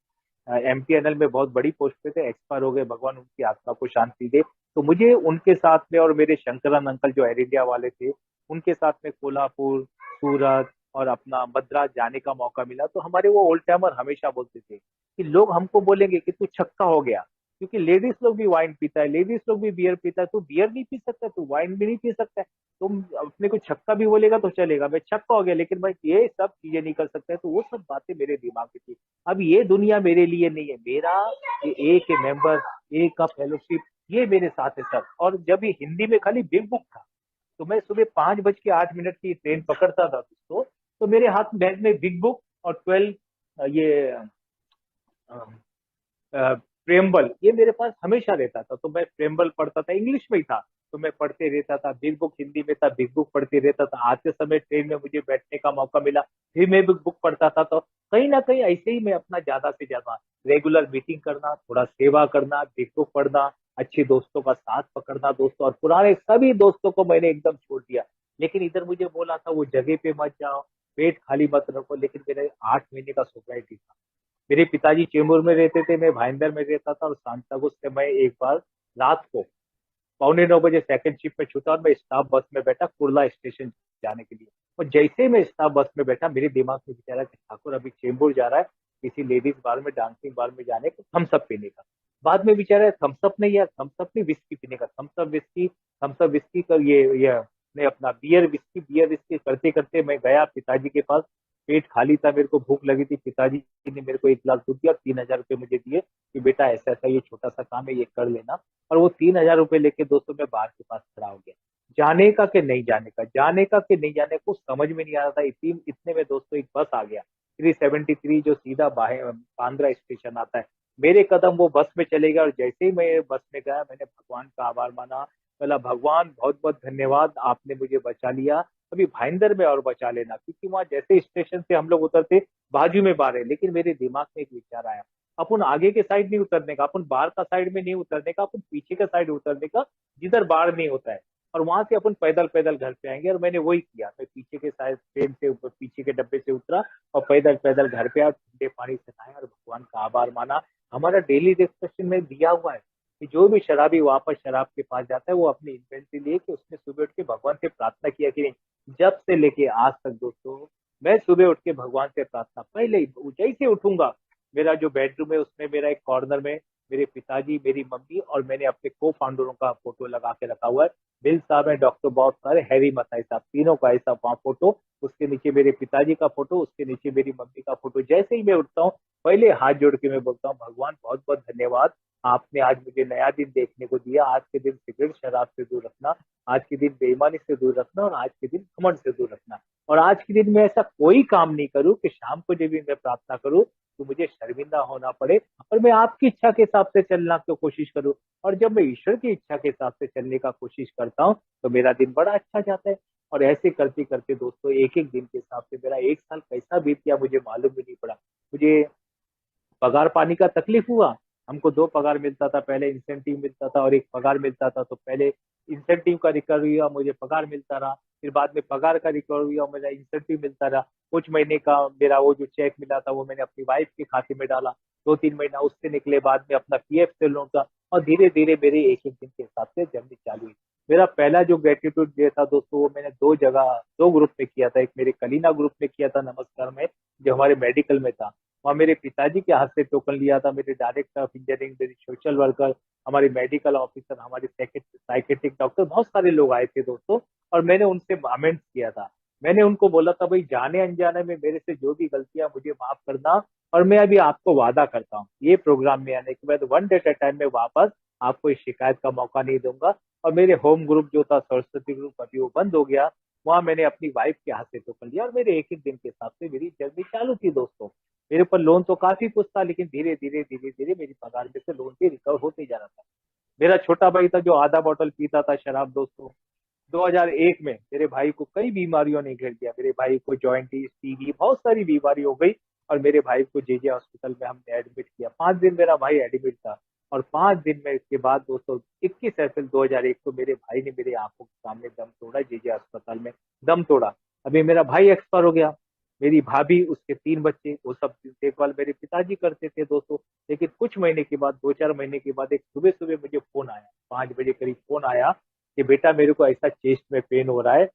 एमटीएनएल में बहुत बड़ी पोस्ट पे थे, एक्सपायर हो गए, भगवान उनकी आत्मा को शांति दे। तो मुझे उनके साथ में और मेरे शंकरन अंकल जो एयर इंडिया वाले थे उनके साथ में कोल्हापुर, सूरत और अपना मद्रास जाने का मौका मिला। तो हमारे वो ओल्ड टाइमर हमेशा बोलते थे कि लोग हमको बोलेंगे कि तू छक्का हो गया, क्योंकि लेडीज लोग भी वाइन पीता है, लेडीज लोग भी बियर पीता है, तू बियर नहीं पी सकता, तू वाइन भी नहीं पी सकता है, तुम अपने को छक्का भी बोलेगा तो चलेगा। मैं छक्का हो गया लेकिन मैं ये सब चीजें नहीं कर सकता है। तो वो सब बातें मेरे दिमाग में थी। अब ये दुनिया मेरे लिए नहीं है, मेरा ये एक मेंबर, एक का फेलोशिप, ये मेरे साथ है सब। और जब ये हिंदी में खाली बिग बुक था, तो मैं सुबह 5:08 की ट्रेन पकड़ता था दोस्तों, तो मेरे हाथ बैग में बिग बुक और 12 ये प्रेम्बल ये मेरे पास हमेशा रहता था। तो मैं प्रेम्बल पढ़ता था, इंग्लिश में ही था। तो मैं पढ़ते रहता था। बिग बुक हिंदी में था, बिग बुक पढ़ते रहता था। आते समय ट्रेन में मुझे बैठने का मौका मिला, फिर मैं बिग बुक पढ़ता था। तो कहीं ना कहीं ऐसे ही मैं अपना ज्यादा से ज्यादा रेगुलर मीटिंग करना, थोड़ा सेवा करना, बिग बुक पढ़ना, अच्छे दोस्तों का साथ पकड़ना दोस्तों, और पुराने सभी दोस्तों को मैंने एकदम छोड़ दिया। लेकिन इधर मुझे बोला था वो जगह पे मत जाओ, पेट खाली मत रखो, लेकिन मेरे 8 महीने का सोसाइटी था। मेरे पिताजी चेंबूर में रहते थे, मैं भाईंदर में रहता था, और सांतागुस से मैं एक बार रात को 8:45 सेकंड शिफ्ट में छूटा, और मैं स्टाफ बस में बैठा कुर्ला स्टेशन जाने के लिए। और जैसे ही मैं स्टाफ बस में बैठा, मेरे दिमाग में विचारा कि ठाकुर अभी चेंबूर जा रहा है, किसी लेडीज बार में, डांसिंग बार में जाने को, थम्सअप पीने का। बाद में विचारा थम्सअप नहीं यार, थम्सअप नहीं, विस्की पीने का, थम्सअप विस्की, थम्सअप विस्की कर ये ने अपना बियर विस्की करते करते मैं गया पिताजी के पास। पेट खाली था, मेरे को भूख लगी थी। पिताजी ने मेरे को 1 लाख दूध दिया और 3,000 रुपये मुझे दिए कि बेटा ऐसा ऐसा ये छोटा सा काम है, ये कर लेना। और वो 3,000 रुपये लेके दोस्तों मैं बाहर के पास खड़ा हो गया। जाने का कि नहीं जाने का, जाने का कि नहीं जाने को समझ में नहीं आ रहा था। इतने में दोस्तों एक बस आ गया, 373, जो सीधा बांद्रा स्टेशन आता है। मेरे कदम वो बस में चले गए, और जैसे ही मैं बस में गया, मैंने भगवान का आभार माना। बोला भगवान बहुत बहुत धन्यवाद, आपने मुझे बचा लिया। अभी भाईंदर में और बचा लेना, क्योंकि वहां जैसे स्टेशन से हम लोग उतरते, बाजू में बार है। लेकिन मेरे दिमाग में एक विचार आया, अपन आगे के साइड नहीं उतरने का, अपन बाहर का साइड में नहीं उतरने का, अपन पीछे का साइड उतरने का, जिधर बाढ़ नहीं होता है। और वहां से अपन पैदल पैदल घर पे आएंगे। और मैंने वही किया, मैं पीछे के साइड ट्रेन से ऊपर पीछे के डब्बे से उतरा, और पैदल पैदल घर पे आया, ठंडे पानी से नहाया, और भगवान का आभार माना। हमारा डेली डिस्कशन में दिया हुआ है कि जो भी शराबी वापस शराब के पास जाता है, वो अपनी इन्वेंट्री लिए कि उसने सुबह उठ के भगवान से प्रार्थना किया कि नहीं। जब से लेके आज तक दोस्तों, मैं सुबह उठ के भगवान से प्रार्थना, पहले ही जैसे उठूंगा, मेरा जो बेडरूम है उसमें मेरा एक कॉर्नर में मेरे पिताजी, मेरी मम्मी और मैंने अपने को फाउंडरों का फोटो लगा के रखा हुआ है। बिल साहब है, डॉक्टर बॉब सर, हैरी मताई साहब, तीनों का ऐसा वहाँ फोटो। उसके नीचे मेरे पिताजी का फोटो, उसके नीचे मेरी मम्मी का फोटो। जैसे ही मैं उठता हूँ, पहले हाथ जोड़ के मैं बोलता हूँ भगवान बहुत बहुत धन्यवाद, आपने आज मुझे नया दिन देखने को दिया। आज के दिन सिगरेट शराब से दूर रखना, आज के दिन बेईमानी से दूर रखना, और आज के दिन घमंड से दूर रखना। और आज के दिन मैं ऐसा कोई काम नहीं करूं कि शाम को जब भी मैं प्रार्थना करूं तो मुझे शर्मिंदा होना पड़े, और मैं आपकी इच्छा के हिसाब से चलना की कोशिश करूं। और जब मैं ईश्वर की इच्छा के हिसाब से चलने का कोशिश करता हूँ, तो मेरा दिन बड़ा अच्छा जाता है। और ऐसे करते करते दोस्तों, एक एक दिन के हिसाब से मेरा 1 साल कैसा बीत गया मुझे मालूम भी नहीं पड़ा। मुझे पगार पानी का तकलीफ हुआ। हमको 2 पगार मिलता था, पहले इंसेंटिव मिलता था और एक पगार मिलता था। तो पहले इंसेंटिव का रिकवरी हुआ, मुझे पगार मिलता रहा। फिर बाद में पगार का रिकवरी हुआ, मेरा इंसेंटिव मिलता रहा। कुछ महीने का मेरा वो जो चेक मिला था, वो मैंने अपनी वाइफ के खाते में डाला। 2-3 महीना उससे निकले, बाद में अपना पीएफ से लोन का। और धीरे धीरे मेरे एक एक दिन के हिसाब से जर्नी चालू हुई। मेरा पहला जो ग्रेटिट्यूड डे था दोस्तों, वो मैंने 2 जगह 2 ग्रुप में किया था। एक मेरे कलीना ग्रुप में किया था, नमस्कार में, जो हमारे मेडिकल में था। वहाँ मेरे पिताजी के हाथ से टोकन लिया था। मेरे डायरेक्टर ऑफ इंजीनियरिंग, मेरे सोशल वर्कर, हमारे मेडिकल ऑफिसर, हमारे साइकेट्रिक डॉक्टर, बहुत सारे लोग आए थे दोस्तों। और मैंने उनसे अमेंड्स किया था। मैंने उनको बोला था भाई, जाने अनजाने में मेरे से जो भी गलतियां, मुझे माफ करना। और मैं अभी आपको वादा करता हूँ, ये प्रोग्राम में आने के बाद one day at a time में वापस आपको इस शिकायत का मौका नहीं दूंगा। और मेरे होम ग्रुप जो था, सरस्वती ग्रुप, अभी वो बंद हो गया। वहां मैंने अपनी वाइफ के हाथ से टोकन लिया, और मेरे एक एक दिन के हिसाब से मेरी जर्नी चालू थी दोस्तों। मेरे ऊपर लोन तो काफी कुछ था, लेकिन धीरे धीरे धीरे धीरे मेरी पगार में से लोन भी रिकवर होते जा रहा था। मेरा छोटा भाई था जो आधा बोतल पीता था शराब दोस्तों, 2001 में मेरे भाई को कई बीमारियों ने घेर दिया। मेरे भाई को जॉइंटिस, टीबी, बहुत सारी बीमारी हो गई। और मेरे भाई को जेजे हॉस्पिटल में हमने एडमिट किया। 5 दिन मेरा भाई एडमिट था। और 5 दिन में इसके बाद दोस्तों, 21 अप्रैल 2001 को मेरे भाई ने मेरे आंखों के सामने दम तोड़ा, जेजे अस्पताल में दम तोड़ा। अभी मेरा भाई एक्सपायर हो गया। मेरी भाभी, उसके 3 बच्चे, वो सब देखभाल मेरे पिताजी करते थे दोस्तों। लेकिन कुछ महीने के बाद, 2-4 महीने के बाद, एक सुबह सुबह मुझे फोन आया, 5 बजे करीब फोन आया कि बेटा मेरे को ऐसा चेस्ट में पेन हो रहा है।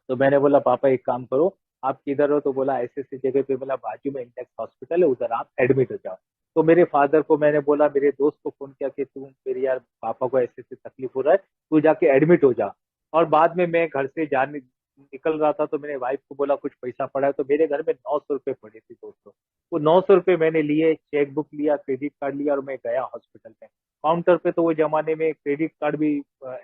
तो मैंने बोला पापा एक काम करो, आप किधर हो? तो बोला ऐसे ऐसी जगह पे। बोला बाजू में इंडेक्स हॉस्पिटल है, उधर आप एडमिट हो जाओ। तो मेरे फादर को मैंने बोला, मेरे दोस्त को फोन किया कि तू, मेरे यार पापा को ऐसे ऐसे तकलीफ हो रहा है, तू जाके एडमिट हो जा। और बाद में मैं घर से जाने निकल रहा था, तो मैंने वाइफ को बोला कुछ पैसा पड़ा है। तो मेरे घर में 900 रुपये पड़े थे दोस्तों। वो 900 रुपये मैंने लिए, चेक बुक लिया, क्रेडिट कार्ड लिया, और मैं गया हॉस्पिटल में। काउंटर पे तो वो जमाने में क्रेडिट कार्ड भी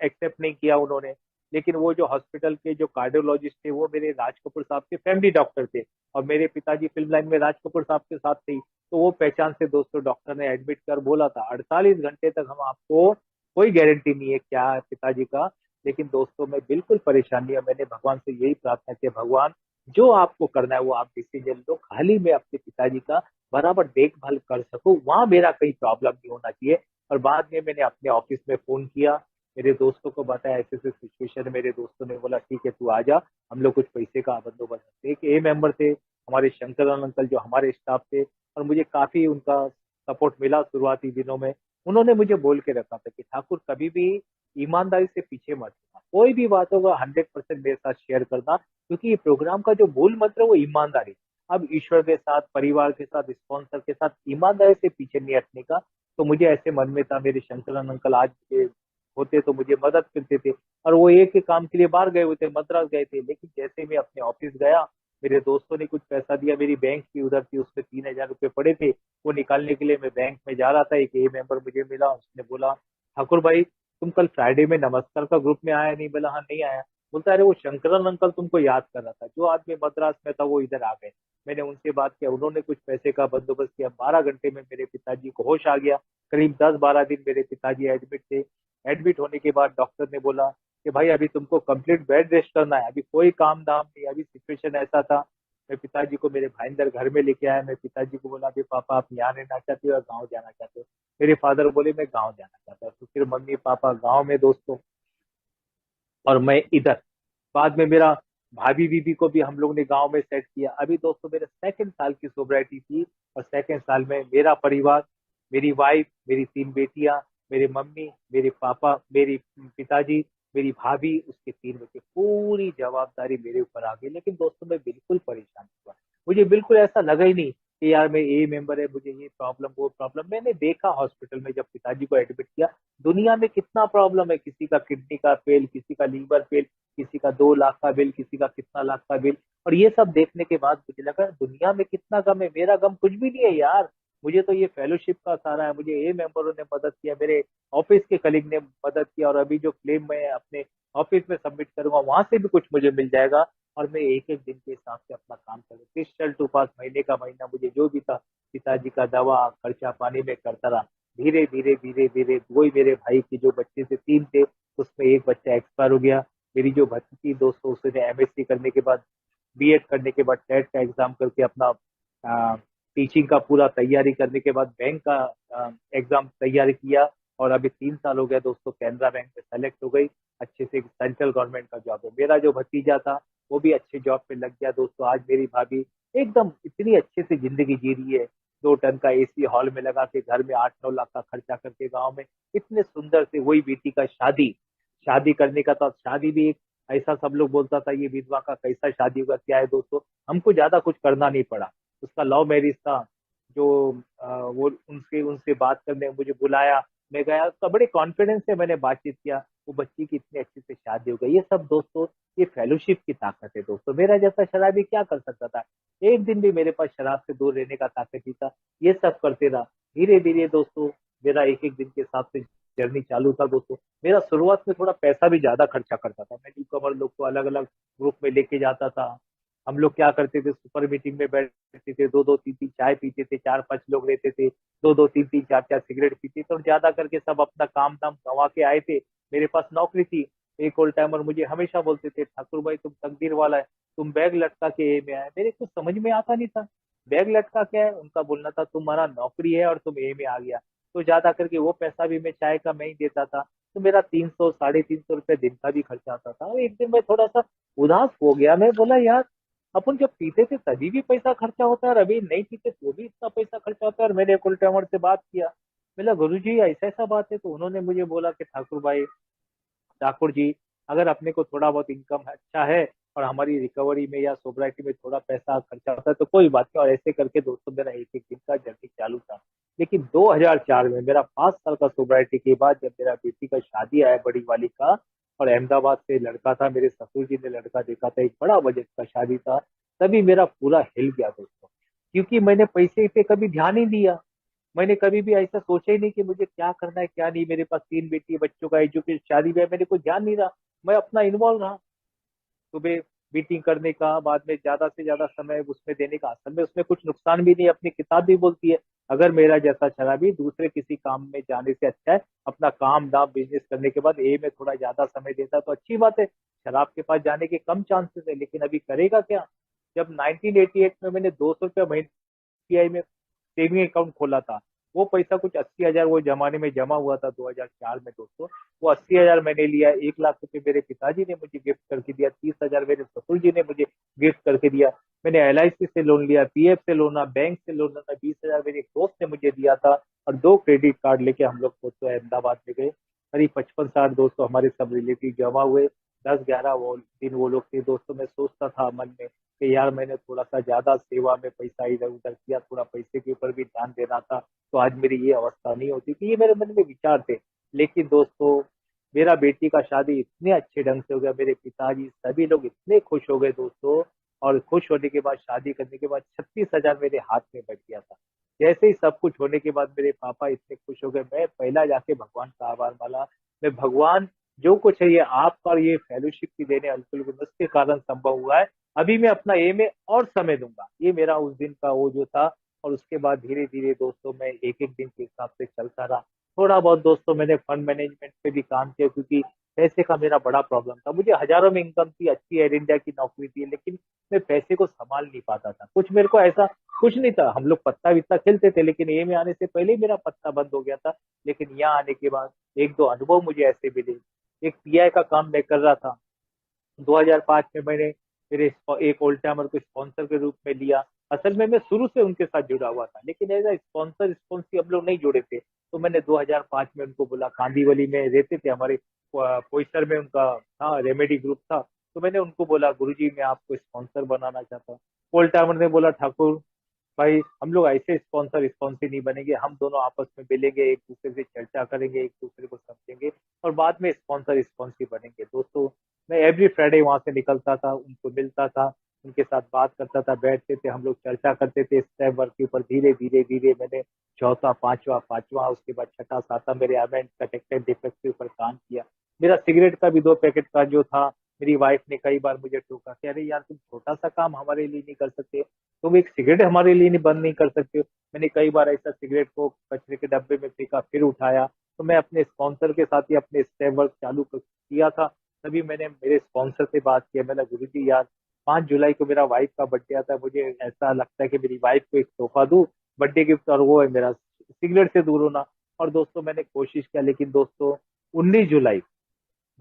एक्सेप्ट नहीं किया उन्होंने। लेकिन वो जो हॉस्पिटल के जो कार्डियोलॉजिस्ट थे, वो मेरे राज कपूर साहब के फैमिली डॉक्टर थे। और मेरे पिताजी फिल्म लाइन में राज कपूर साहब के साथ थे। तो वो पहचान से दोस्तों, डॉक्टर ने एडमिट कर बोला था 48 घंटे तक हम आपको कोई गारंटी नहीं है क्या है पिताजी का। लेकिन दोस्तों मैं बिल्कुल परेशानी है, मैंने भगवान से यही प्रार्थना की, भगवान जो आपको करना है वो आप डिसीजन लो, खाली मैं अपने पिताजी का बराबर देखभाल कर सकूं, वहां मेरा कोई प्रॉब्लम नहीं होना चाहिए। और बाद में मैंने अपने ऑफिस में फोन किया, मेरे दोस्तों को बताया ऐसे ऐसे सिचुएशन है, मेरे दोस्तों ने बोला ठीक है तू आ जा, हम लोग कुछ पैसे का बंदोबस्त करते हैं। एक ए मेंबर थे हमारे शंकर अंकल जो हमारे स्टाफ थे, और मुझे काफी उनका सपोर्ट मिला शुरुआती दिनों में। उन्होंने मुझे बोल के रखा था कि ठाकुर कभी भी ईमानदारी से पीछे मत हटना, कोई भी बात होगा 100% मेरे साथ शेयर करना, क्योंकि ये प्रोग्राम का जो मूल मंत्र है वो ईमानदारी। अब ईश्वर के साथ, परिवार के साथ, स्पॉन्सर के साथ ईमानदारी से पीछे नहीं हटने का। तो मुझे ऐसे मन में था, मेरे शंकरन अंकल आज मुझे होते तो मुझे मदद करते थे, और वो एक ही काम के लिए बाहर गए हुए थे, मद्रास गए थे। लेकिन जैसे मैं अपने ऑफिस गया, मेरे दोस्तों ने कुछ पैसा दिया, मेरी बैंक की उधर थी उसमें 3,000 रुपये पड़े थे, वो निकालने के लिए मैं बैंक में जा रहा था, एक ए मेंबर मुझे मिला, उसने बोला ठाकुर भाई तुम कल फ्राइडे में नमस्कार का ग्रुप में आया नहीं? बोला हाँ नहीं आया। बोलता अरे वो शंकरन अंकल तुमको याद कर रहा था, जो आदमी मद्रास में था वो इधर आ गए। मैंने उनसे बात किया, उन्होंने कुछ पैसे का बंदोबस्त किया, 12 घंटे में मेरे पिताजी को होश आ गया। करीब 10-12 दिन मेरे पिताजी एडमिट थे। एडमिट होने के बाद डॉक्टर ने बोला कि भाई अभी तुमको कंप्लीट बेड रेस्ट करना है, अभी कोई काम धाम नहीं, अभी सिचुएशन ऐसा था। मैं पिताजी को मेरे भाईंदर घर में लेके आया, मैं पिताजी को बोला अभी पापा आप यहाँ रहना चाहते हो या गाँव जाना चाहते हो? मेरे फादर बोले मैं गाँव जाना चाहता हूँ। तो फिर मम्मी पापा गाँव में दोस्तों, और मैं इधर। बाद में मेरा भाभी बीबी को भी हम लोग ने गांव में सेट किया। अभी दोस्तों मेरे सेकंड साल की सोब्राइटी थी, और सेकंड साल में मेरा परिवार, मेरी वाइफ, मेरी 3 बेटियां, मेरे मम्मी, मेरे पापा, मेरी पिताजी, मेरी भाभी, उसके 3 बच्चे, पूरी जवाबदारी मेरे ऊपर आ गई। लेकिन दोस्तों मैं बिल्कुल परेशान हुआ, मुझे बिल्कुल ऐसा लगा ही नहीं कि यार मैं ए मेंबर है, मुझे ये प्रॉब्लम वो प्रॉब्लम। मैंने देखा हॉस्पिटल में जब पिताजी को एडमिट किया, दुनिया में कितना प्रॉब्लम है, किसी का किडनी का फेल, किसी का लीवर फेल, किसी का 2 लाख का बिल, किसी का कितना लाख का बिल। और ये सब देखने के बाद मुझे लगा दुनिया में कितना गम है, मेरा गम कुछ भी नहीं है यार। मुझे तो ये फेलोशिप का सहारा है, मुझे ये मेंबरों ने मदद किया, मेरे ऑफिस के कलीग ने मदद किया, और अभी जो क्लेम मैं अपने ऑफिस में सबमिट करूंगा वहां से भी कुछ मुझे मिल जाएगा। और मैं एक एक दिन के हिसाब से अपना काम करूँ, 30 टू पास, महीने का महीना मुझे जो भी था पिताजी का दवा खर्चा पानी में करता रहा। धीरे धीरे धीरे धीरे वही मेरे भाई के जो बच्चे थे 3 थे, उसमें एक बच्चा एक्सपायर हो गया। मेरी जो भतीजी दोस्तों, उसने एमएससी करने के बाद, बीएड करने के बाद, टेट का एग्जाम करके अपना टीचिंग का पूरा तैयारी करने के बाद बैंक का एग्जाम तैयारी किया, और अभी 3 साल हो गया दोस्तों, कैनरा बैंक में सेलेक्ट हो गई, अच्छे से सेंट्रल गवर्नमेंट का जॉब है। मेरा जो भतीजा था वो भी अच्छे जॉब पे लग गया दोस्तों। आज मेरी भाभी एकदम इतनी अच्छे से जिंदगी जी रही है, 2 टन का एसी हॉल में लगा के, घर में 8-9 लाख का खर्चा करके, गाँव में इतने सुंदर से। वही बेटी का शादी, शादी करने का था, शादी भी एक ऐसा, सब लोग बोलता था ये विधवा का कैसा शादी होगा, क्या है दोस्तों, हमको ज्यादा कुछ करना नहीं पड़ा। उसका लव मैरिज था, जो वो उनसे उनसे बात करने मुझे बुलाया, मैं गया, तो बड़े कॉन्फिडेंस से मैंने बातचीत किया, वो बच्ची की इतनी अच्छे से शादी हो गई। ये सब दोस्तों, ये फेलोशिप की ताकत है दोस्तों। मेरा जैसा शराबी क्या कर सकता था? एक दिन भी मेरे पास शराब से दूर रहने का ताकत ही था। ये सब करते रहा, धीरे धीरे दोस्तों मेरा एक एक दिन के हिसाब से जर्नी चालू था दोस्तों। मेरा शुरुआत में थोड़ा पैसा भी ज्यादा खर्चा करता था, मैं न्यू कमर लोग को अलग अलग ग्रुप में लेके जाता था। हम लोग क्या करते थे, सुपर मीटिंग में बैठते थे, 2-2 3-3 चाय पीते थे, 4-5 लोग रहते थे, 2-2 3-3 4-4 सिगरेट पीते थे, और ज्यादा करके सब अपना काम धाम गंवा के आए थे। मेरे पास नौकरी थी। एक ओल्ड टाइमर मुझे हमेशा बोलते थे ठाकुर भाई तुम तकदीर वाला है, तुम बैग लटका के ए में आए। मेरे कुछ समझ में आता नहीं था, बैग लटका क्या है, उनका बोलना था तुम्हारा नौकरी है और तुम ए में आ गया। तो ज्यादा करके वो पैसा भी मैं चाय का मैं ही देता था, तो मेरा 300-350 रुपये दिन का भी खर्चा आता था। और एक दिन मैं थोड़ा सा उदास हो गया, मैं बोला यार अपन जब पीते थे तभी भी पैसा खर्चा होता है, और अभी नहीं पीते तो भी इतना पैसा खर्चा होता है। और मैंने कुल टाइमर से बात किया, बोला गुरु जी ऐसा ऐसा बात है। तो उन्होंने मुझे बोला कि ठाकुर भाई, ठाकुर जी, अगर अपने को थोड़ा बहुत इनकम अच्छा है और हमारी रिकवरी में या सोब्राइटी में थोड़ा पैसा खर्चा होता है तो कोई बात नहीं। और ऐसे करके दोस्तों मेरा एक एक दिन का जर्नी चालू था। लेकिन 2004 में मेरा 5 साल का सोब्राइटी के बाद जब मेरा बेटी का शादी आया बड़ी वाली का, और अहमदाबाद से लड़का था, मेरे ससुर जी ने लड़का देखा था, एक बड़ा बजट का शादी था, तभी मेरा पूरा हिल गया दोस्तों। क्योंकि मैंने पैसे पे कभी ध्यान नहीं दिया, मैंने कभी भी ऐसा सोचा ही नहीं कि मुझे क्या करना है क्या नहीं। मेरे पास 3 बेटी, बच्चों का एजुकेशन, शादी ब्याह, मेरे को ध्यान नहीं रहा, मैं अपना इन्वॉल्व रहा। सुबह मीटिंग करने का, बाद में ज्यादा से ज्यादा समय उसमें देने का, असल में उसमें कुछ नुकसान भी नहीं, अपनी किताब भी बोलती है अगर मेरा जैसा शराबी दूसरे किसी काम में जाने से अच्छा है अपना काम दाम बिजनेस करने के बाद ए में थोड़ा ज्यादा समय देता तो अच्छी बात है। शराब के पास जाने के कम चांसेस है, लेकिन अभी करेगा क्या? जब 1988 में मैंने 200 रुपया महीने एसबीआई में सेविंग अकाउंट खोला था, वो पैसा कुछ 80,000 वो जमाने में जमा हुआ था 2004 में दोस्तों। वो 80,000 मैंने लिया, 1 लाख रुपए मेरे पिताजी ने मुझे गिफ्ट करके दिया, 30,000 मेरे ससुर जी ने मुझे गिफ्ट करके दिया। मैंने एलआईसी से लोन लिया, पीएफ से लोन लिया, बैंक से लोन लिया, 20,000 मेरे एक दोस्त ने मुझे दिया था। और 2 क्रेडिट कार्ड लेके हम लोग दोस्तों अहमदाबाद में गए। करीब 55-60 दोस्तों हमारे सब रिलेटिव जमा हुए। 10-11 वो दिन वो लोग थे दोस्तों। मैं सोचता था मन में कि यार मैंने थोड़ा सा ज्यादा सेवा में पैसा इधर उधर किया, थोड़ा पैसे के ऊपर भी ध्यान देना था, तो आज मेरी ये अवस्था नहीं होती थी। ये मेरे मन में विचार थे। लेकिन दोस्तों मेरा बेटी का शादी इतने अच्छे ढंग से हो गया, मेरे पिताजी सभी लोग इतने खुश हो गए दोस्तों। और खुश होने के बाद शादी करने के बाद 36,000 मेरे हाथ में बैठ गया था। जैसे ही सब कुछ होने के बाद मेरे पापा इतने खुश हो गए, मैं पहला जाके भगवान का आभार माला। मैं भगवान, जो कुछ है ये आपका और ये फेलोशिप की देने अल्कुल के कारण संभव हुआ है। अभी मैं अपना ए में और समय दूंगा, ये मेरा उस दिन का वो जो था। और उसके बाद धीरे धीरे दोस्तों मैं एक एक दिन के हिसाब से चलता रहा। थोड़ा बहुत दोस्तों मैंने फंड मैनेजमेंट पे भी काम किया, क्योंकि पैसे का मेरा बड़ा प्रॉब्लम था। मुझे हजारों में इनकम थी, अच्छी एयर इंडिया की नौकरी थी, लेकिन मैं पैसे को संभाल नहीं पाता था। कुछ मेरे को ऐसा कुछ नहीं था, हम लोग पत्ता वित्ता खेलते थे, लेकिन ए में आने से पहले ही मेरा पत्ता बंद हो गया था। लेकिन यहाँ आने के बाद एक दो अनुभव मुझे ऐसे मिले। एक पीआई का काम मैं कर रहा था 2005 में। मैंने मेरे एक ओल्ड टाइमर को स्पॉन्सर के रूप में लिया। असल में मैं शुरू से उनके साथ जुड़ा हुआ था, लेकिन एज स्पॉन्सर स्पॉन्सी हम लोग नहीं जुड़े थे। तो मैंने 2005 में उनको बोला, कांदीवली में रहते थे हमारे पोइसर में उनका था, रेमेडी ग्रुप था। तो मैंने उनको बोला, गुरुजी मैं आपको स्पॉन्सर बनाना चाहता हूँ। ओल्ड टाइमर ने बोला, ठाकुर भाई हम लोग ऐसे स्पॉन्सर स्पॉन्सी नहीं बनेंगे, हम दोनों आपस में मिलेंगे, एक दूसरे से चर्चा करेंगे, एक दूसरे को समझेंगे और बाद में स्पॉन्सर स्पॉन्सी बनेंगे। दोस्तों मैं एवरी फ्राइडे वहां से निकलता था, उनको मिलता था, उनके साथ बात करता था, बैठते थे, हम लोग चर्चा करते थे स्टेप वर्क के ऊपर। धीरे धीरे धीरे मैंने चौथा पांचवा पांचवा उसके बाद छठा सातवां मेरे एवेंट कटेक्टेड डिफेक्ट के ऊपर काम किया। मेरा सिगरेट का भी 2 पैकेट का जो था, मेरी वाइफ ने कई बार मुझे टोका कि अरे यार तुम छोटा सा काम हमारे लिए नहीं कर सकते, तुम एक सिगरेट हमारे लिए नहीं बंद नहीं कर सकते हो। मैंने कई बार ऐसा सिगरेट को कचरे के डब्बे में फेंका, फिर उठाया। तो मैं अपने स्पॉन्सर के साथ ही अपने स्टेप वर्क चालू किया था। तभी मैंने मेरे स्पॉन्सर से बात किया, मैंने गुरु जी यार 5 जुलाई को मेरा वाइफ का बर्थडे आता है, मुझे ऐसा लगता है कि मेरी वाइफ को एक तोहफा दूं बर्थडे गिफ्ट, और वो है मेरा सिगरेट से दूर होना। और दोस्तों मैंने कोशिश किया, लेकिन दोस्तों 19 जुलाई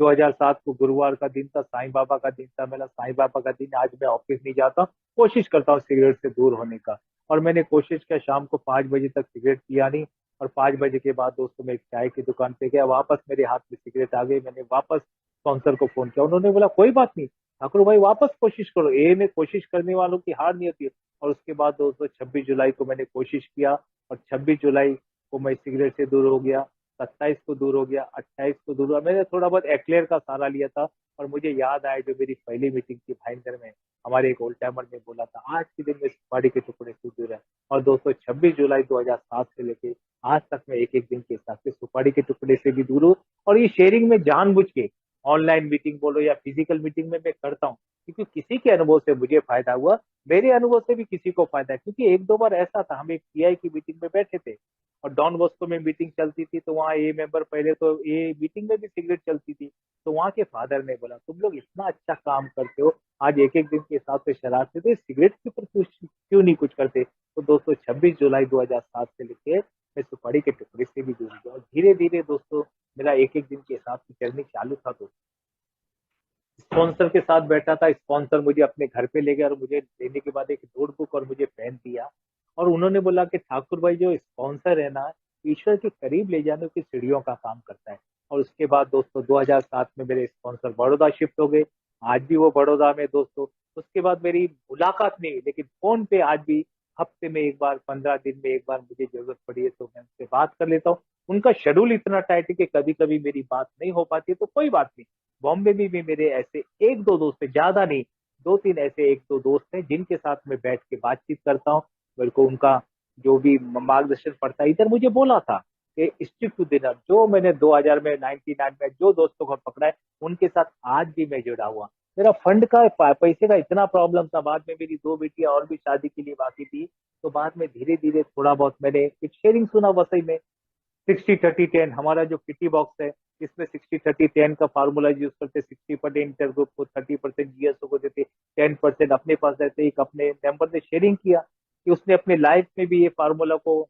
2007 को गुरुवार का दिन था, साईं बाबा का दिन था, मेरा साईं बाबा का दिन। आज मैं ऑफिस नहीं जाता, कोशिश करता हूँ सिगरेट से दूर होने का। और मैंने कोशिश किया, शाम को 5 बजे तक सिगरेट पिया नहीं। और 5 बजे के बाद दोस्तों मैं एक चाय की दुकान पे गया, वापस मेरे हाथ में सिगरेट आ गई। मैंने वापस स्पॉन्सर को फोन किया, उन्होंने बोला कोई बात नहीं ठाकुर भाई, वापस कोशिश करो, ए में कोशिश करने वालों की हार नहीं होती है। और उसके बाद दोस्तों 26 जुलाई को मैंने कोशिश किया, और 26 जुलाई को मैं सिगरेट से दूर हो गया। 27 को दूर हो गया, 28 को दूर हुआ। मैंने थोड़ा बहुत एक्लेयर का सहारा लिया था। और मुझे याद आया जो मेरी पहली मीटिंग थी भाईंदर में, हमारे एक ओल्ड टाइमर ने बोला था आज के दिन में सुपारी के टुकड़े से दूर है। और दोस्तों 26 जुलाई 2007 से लेके आज तक मैं एक एक दिन के हिसाब से सुपारी के टुकड़े से भी दूर हूँ। और ये शेयरिंग में जानबूझ के ऑनलाइन मीटिंग बोलो या फिजिकल मीटिंग में मैं करता हूँ, क्योंकि किसी के अनुभव से मुझे फायदा हुआ, मेरे अनुभव से भी किसी को फायदा है। क्योंकि एक दो बार ऐसा था, हम एक पीआई की मीटिंग में बैठे थे और डॉन बॉस्को में मीटिंग चलती थी, तो वहाँ ए मेंबर, पहले तो ए मीटिंग में भी सिगरेट चलती थी। तो वहाँ के फादर ने बोला, तुम लोग इतना अच्छा काम करते हो, आज एक एक दिन के हिसाब से शराब से, तो सिगरेट के ऊपर क्यों नहीं कुछ करते। तो दोस्तों 26 जुलाई 2007 से लेके मैं सुपारी के टुकड़े से भी दूर गया, और धीरे धीरे दोस्तों मेरा एक एक दिन के हिसाब से जर्नी चालू था। तो स्पॉन्सर के साथ बैठा था, स्पॉन्सर मुझे अपने घर पे ले गया और मुझे लेने के बाद एक नोटबुक और मुझे पेन दिया। और उन्होंने बोला कि ठाकुर भाई जो स्पॉन्सर है ना, ईश्वर के करीब ले जाने की सीढ़ियों का काम करता है। और उसके बाद दोस्तों 2007 में मेरे स्पॉन्सर बड़ौदा शिफ्ट हो गए, आज भी वो बड़ौदा में दोस्तों। उसके बाद मेरी मुलाकात नहीं, लेकिन फोन पे आज भी हफ्ते में एक बार, 15 दिन में एक बार मुझे जरूरत पड़ी है तो मैं उनसे बात कर लेता हूँ। उनका शेड्यूल इतना टाइट है कि कभी कभी मेरी बात नहीं हो पाती है, तो कोई बात नहीं। बॉम्बे में भी मेरे ऐसे एक दो दोस्त हैं, ज्यादा नहीं, दो तीन ऐसे एक दो दोस्त हैं जिनके साथ मैं बैठ के बातचीत करता हूँ। मेरे को उनका जो भी मार्गदर्शन पड़ता है। इधर मुझे बोला था कि स्टिक टू डिनर, जो मैंने 2000 में 99 में जो दोस्तों को पकड़ा है, उनके साथ आज भी मैं जुड़ा हुआ। मेरा फंड का पैसे का इतना प्रॉब्लम था। बाद में मेरी दो बेटियां और भी शादी के लिए बाकी थी, तो बाद में धीरे धीरे थोड़ा बहुत मैंने एक शेयरिंग सुना वसई में, 60-30-10 हमारा जो किटी बॉक्स है, इसमें 60-30-10 का फार्मूला यूज करते, 60% इंटरग्रुप को, 30% जीएसओ को देते, 10% अपने पास रहते। एक अपने मेंबर ने शेयरिंग किया कि उसने अपने लाइफ में भी ये फार्मूला को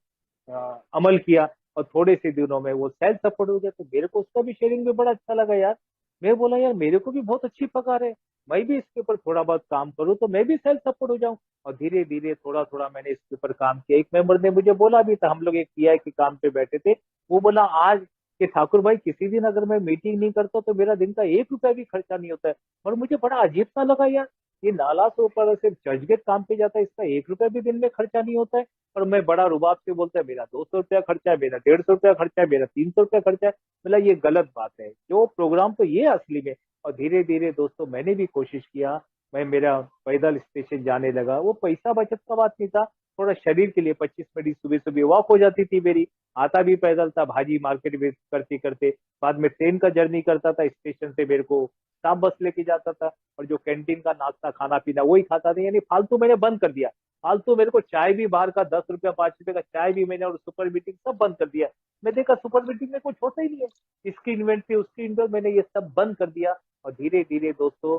अमल किया, और थोड़े से दिनों में वो सेल्फ सपोर्ट हो गया। तो मेरे को उसका भी शेयरिंग में बड़ा अच्छा लगा यार। मैं बोला यार मेरे को भी बहुत अच्छी पगार है, मैं भी इसके ऊपर थोड़ा बहुत काम करूँ तो मैं भी सेल्फ सपोर्ट हो जाऊं। और धीरे धीरे थोड़ा थोड़ा मैंने इसके ऊपर काम किया। एक मेंबर ने मुझे बोला भी था, हम लोग एक पीआई के काम पे बैठे थे, वो बोला आज कि ठाकुर भाई किसी दिन अगर मैं मीटिंग नहीं करता तो मेरा दिन का 1 रुपया भी खर्चा नहीं होता है। और मुझे बड़ा अजीब सा लगा यार, ये नाला से ऊपर सिर्फ चर्चगेट काम पे जाता है, इसका 1 रुपया भी दिन में खर्चा नहीं होता है। और मैं बड़ा रुबाब से बोलता है मेरा 200 रुपया खर्चा है, मेरा 150 रुपया खर्चा है, मेरा 300 रुपया खर्चा है। मतलब ये गलत बात है, जो प्रोग्राम तो ये है असली में। और धीरे धीरे दोस्तों मैंने भी कोशिश किया, मैं मेरा पैदल स्टेशन जाने लगा। वो पैसा बचत का बात नहीं था, थोड़ा शरीर के लिए 25 मिनट सुबह सुबह वॉक हो जाती थी मेरी। आता भी पैदल था, भाजी मार्केट में करते करते। बाद में ट्रेन का जर्नी करता था, स्टेशन से मेरे को स्टाफ बस लेके जाता था, और जो कैंटीन का नाश्ता खाना पीना वही खाता था। यानी फालतू मैंने बंद कर दिया। फालतू मेरे को चाय भी बाहर का 10 रुपया 5 रुपए का चाय भी मैंने, और सुपर मीटिंग सब बंद कर दिया। मैं देखा सुपर मीटिंग में कुछ होता ही नहीं है, इसकी इन्वेंट्री उसकी इन्वेंट्री, मैंने ये सब बंद कर दिया। और धीरे धीरे दोस्तों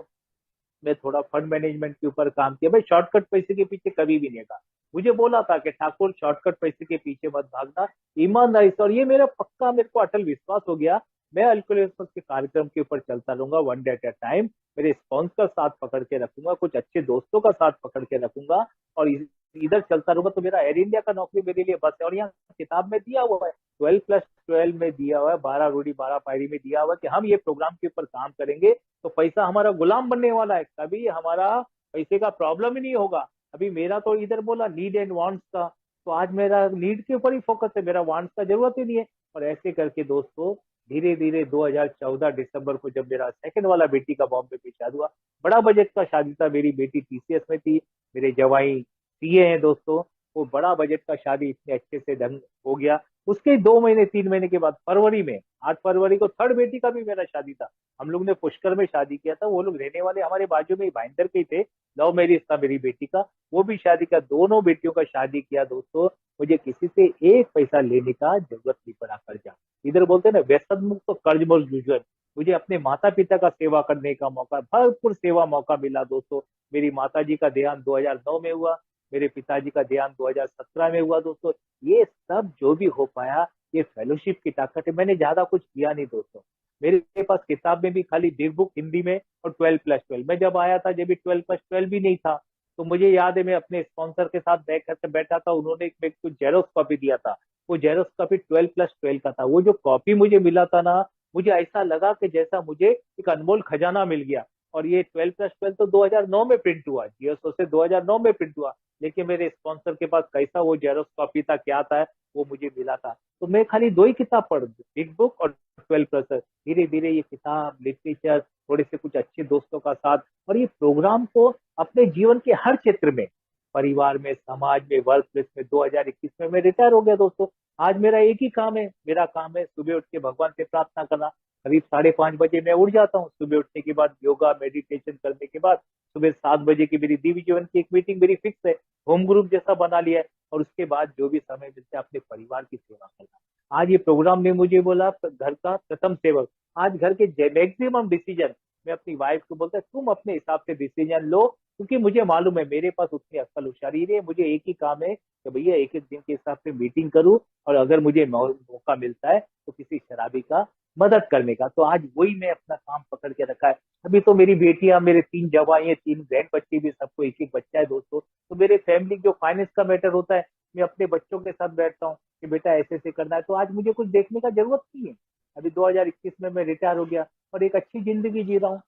मैं थोड़ा फंड मैनेजमेंट के ऊपर काम किया। भाई शॉर्टकट पैसे के पीछे कभी भी नहीं था। मुझे बोला था कि ठाकुर शॉर्टकट पैसे के पीछे मत भागना, ईमानदारी से। और ये मेरा पक्का, मेरे को अटल विश्वास हो गया, मैं अल्कोहलिज्म के कार्यक्रम के ऊपर चलता रहूंगा, one day at a time. मेरे स्पॉन्सर साथ पकड़ के रखूंगा, कुछ अच्छे दोस्तों का साथ पकड़ के रखूंगा, और इधर चलता रहूंगा। तो मेरा एयर इंडिया का नौकरी मेरे लिए बस है। और यहाँ किताब में दिया हुआ है, 12+12 में दिया हुआ है, 12 रूढ़ी 12 पायरी में दिया हुआ है कि हम ये प्रोग्राम के ऊपर काम करेंगे तो पैसा हमारा गुलाम बनने वाला है, कभी हमारा पैसे का प्रॉब्लम ही नहीं होगा। अभी मेरा तो इधर बोला नीड एंड वांट्स का, तो आज मेरा नीड के ऊपर ही फोकस है, मेरा वांट्स का जरूरत ही नहीं है। और ऐसे करके दोस्तों धीरे धीरे 2014 दिसंबर को जब मेरा सेकंड वाला बेटी का बॉम्बे में शादी हुआ, बड़ा बजट का शादी था, मेरी बेटी टीसीएस में थी, मेरे जवाई सीए हैं दोस्तों। वो बड़ा बजट का शादी इतने अच्छे से ढंग हो गया। उसके 2 महीने 3 महीने के बाद फरवरी में, 8 फरवरी को थर्ड बेटी का भी मेरा शादी था। हम लोग ने पुष्कर में शादी किया था, वो लोग रहने वाले हमारे बाजू में ही भाईंदर के ही थे। लव मैरिज था मेरी बेटी का, वो भी शादी का, दोनों बेटियों का शादी किया दोस्तों। मुझे किसी से एक पैसा लेने का जरूरत नहीं पड़ा कर्जा। इधर बोलते हैं ना व्यसन मुक्त तो कर्ज मुक्त गुजर। मुझे अपने माता पिता का सेवा करने का मौका, भरपूर सेवा मौका मिला दोस्तों। मेरी माता जी का देहांत 2009 में हुआ, मेरे पिताजी का देहांत 2017 में हुआ दोस्तों। ये सब जो भी हो पाया, ये फेलोशिप की ताकत है। मैंने ज्यादा कुछ किया नहीं दोस्तों। मेरे पास किताब में भी खाली बिग बुक हिंदी में और 12+12। मैं जब आया था, जब भी 12+12 भी नहीं था, तो मुझे याद है मैं अपने स्पॉन्सर के साथ बैठ करके बैठा था, उन्होंने एक मेरे को जेरोक्स कॉपी दिया था। वो जेरोक्स कॉपी 12+12 का था। वो जो कॉपी मुझे मिला था ना, मुझे ऐसा लगा कि जैसा मुझे एक अनमोल खजाना मिल गया। और ये 12+12 तो 2009 में प्रिंट हुआ, जीएसओ से 2009 में प्रिंट हुआ। लेकिन मेरे स्पॉन्सर के पास कैसा वो जेरोक्स कॉपी था, क्या था, वो मुझे मिला था। तो मैं खाली दो ही किताब पढ़, बिग बुक और 12+12। धीरे धीरे ये किताब, लिटरेचर, थोड़े से कुछ अच्छे दोस्तों का साथ, और ये प्रोग्राम को अपने जीवन के हर क्षेत्र में, परिवार में, समाज में, वर्क प्लेस में, 2021 में मैं रिटायर हो गया दोस्तों। आज मेरा एक ही काम है, मेरा काम है सुबह उठ के भगवान से प्रार्थना करना। करीब 5:30 बजे मैं उठ जाता हूँ। सुबह उठने के बाद योगा मेडिटेशन करने के बाद सुबह 7 बजे की मेरी दिव्य जीवन की एक मीटिंग मेरी फिक्स है, होम ग्रुप जैसा बना लिया है। और उसके बाद जो भी समय मिलता है अपने परिवार की सेवा करना। आज ये प्रोग्राम ने मुझे बोला घर का प्रथम सेवक। आज घर के मैक्सिमम डिसीजन मैं अपनी वाइफ को बोलता है तुम अपने हिसाब से डिसीजन लो, क्योंकि मुझे मालूम है मेरे पास उतनी अक्ल होशियारी नहीं है। मुझे एक ही काम है कि भैया एक एक दिन के हिसाब से मीटिंग करूं, और अगर मुझे मौका मिलता है तो किसी शराबी का मदद करने का। तो आज वही मैं अपना काम पकड़ के रखा है। अभी तो मेरी बेटियां, मेरे 3 जवाई हैं, 3 ग्रैंड बच्चे भी, सबको एक एक बच्चा है दोस्तों। तो मेरे फैमिली जो फाइनेंस का मैटर होता है, मैं अपने बच्चों के साथ बैठता हूँ कि बेटा ऐसे ऐसे करना है। तो आज मुझे कुछ देखने का जरूरत नहीं है। अभी 2021 में मैं रिटायर हो गया और एक अच्छी जिंदगी जी रहा हूँ।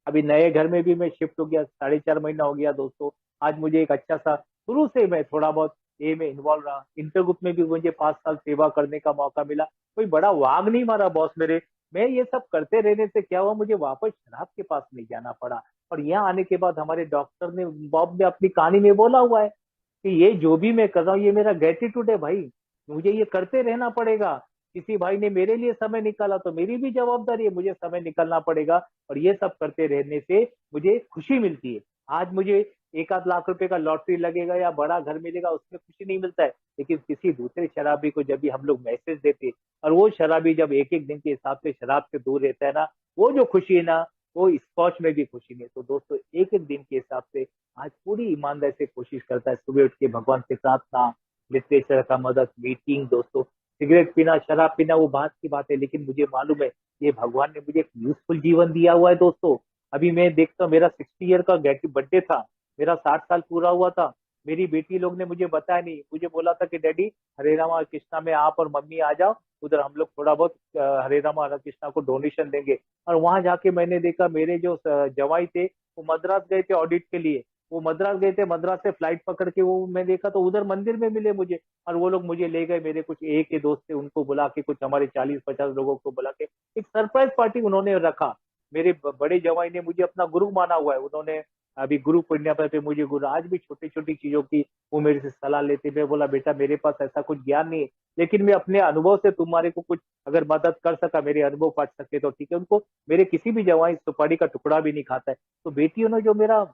अभी नए घर में भी मैं शिफ्ट हो गया, 4.5 महीना हो गया दोस्तों। आज मुझे एक अच्छा सा, शुरू से मैं थोड़ा बहुत ए में इन्वॉल्व रहा। इंटरग्रुप में भी मुझे 5 साल सेवा करने का मौका मिला। कोई बड़ा वाग नहीं मारा बॉस मेरे। मैं ये सब करते रहने से क्या हुआ, मुझे वापस शराब के पास नहीं जाना पड़ा। और यहाँ आने के बाद हमारे डॉक्टर ने, बॉब ने अपनी कहानी में बोला हुआ है कि ये जो भी मैं कर रहा हूँ ये मेरा ग्रेटिट्यूड है भाई, मुझे ये करते रहना पड़ेगा। किसी भाई ने मेरे लिए समय निकाला तो मेरी भी जवाबदारी है, मुझे समय निकालना पड़ेगा। और ये सब करते रहने से मुझे खुशी मिलती है। आज मुझे 1 आध लाख रुपए का लॉटरी लगेगा या बड़ा घर मिलेगा, उसमें खुशी नहीं मिलता है। लेकिन किसी दूसरे शराबी को जब भी हम लोग मैसेज देते, और वो शराबी जब एक एक दिन के हिसाब से शराब से दूर रहता है ना, वो जो खुशी है ना, वो स्कॉच में भी खुशी नहीं है। तो दोस्तों, एक एक दिन के हिसाब से आज पूरी ईमानदारी से कोशिश करता है, सुबह उठ के भगवान से प्रार्थना, लिटरेचर का मदद, मीटिंग दोस्तों। सिगरेट पीना, शराब पीना वो बात की बात है, लेकिन मुझे मालूम है ये भगवान ने मुझे एक यूजफुल जीवन दिया हुआ है दोस्तों। अभी मैं देखता हूँ, मेरा 60 ईयर का बर्थडे था, मेरा 60 साल पूरा हुआ था। मेरी बेटी लोग ने मुझे बताया नहीं, मुझे बोला था कि डैडी, हरे रामा कृष्णा में आप और मम्मी आ जाओ, उधर हम लोग थोड़ा बहुत हरे रामा कृष्णा को डोनेशन देंगे। और वहां जाके मैंने देखा, मेरे जो जवाई थे वो मद्रास गए थे ऑडिट के लिए। वो मद्रास गए थे, मद्रास से फ्लाइट पकड़ के वो मैं देखा तो उधर मंदिर में मिले मुझे। और वो लोग मुझे ले गए, मेरे कुछ एक के दोस्त थे, उनको बुला के, कुछ हमारे 40-50 लोगों को बुला के एक सरप्राइज पार्टी उन्होंने रखा। मेरे बड़े जवाई ने मुझे अपना गुरु माना हुआ है, उन्होंने अभी गुरु पूर्णिमा पे मुझे गुरु, आज भी छोटी छोटी चीजों की वो मेरे से सलाह लेते। मैं बोला बेटा, मेरे पास ऐसा कुछ ज्ञान नहीं है, लेकिन मैं अपने अनुभव से तुम्हारे को कुछ अगर मदद कर सका, मेरे अनुभव पढ़ सके तो ठीक है। उनको, मेरे किसी भी जवाई सुपारी का टुकड़ा भी नहीं खाता है। तो बेटियों ने जो मेरा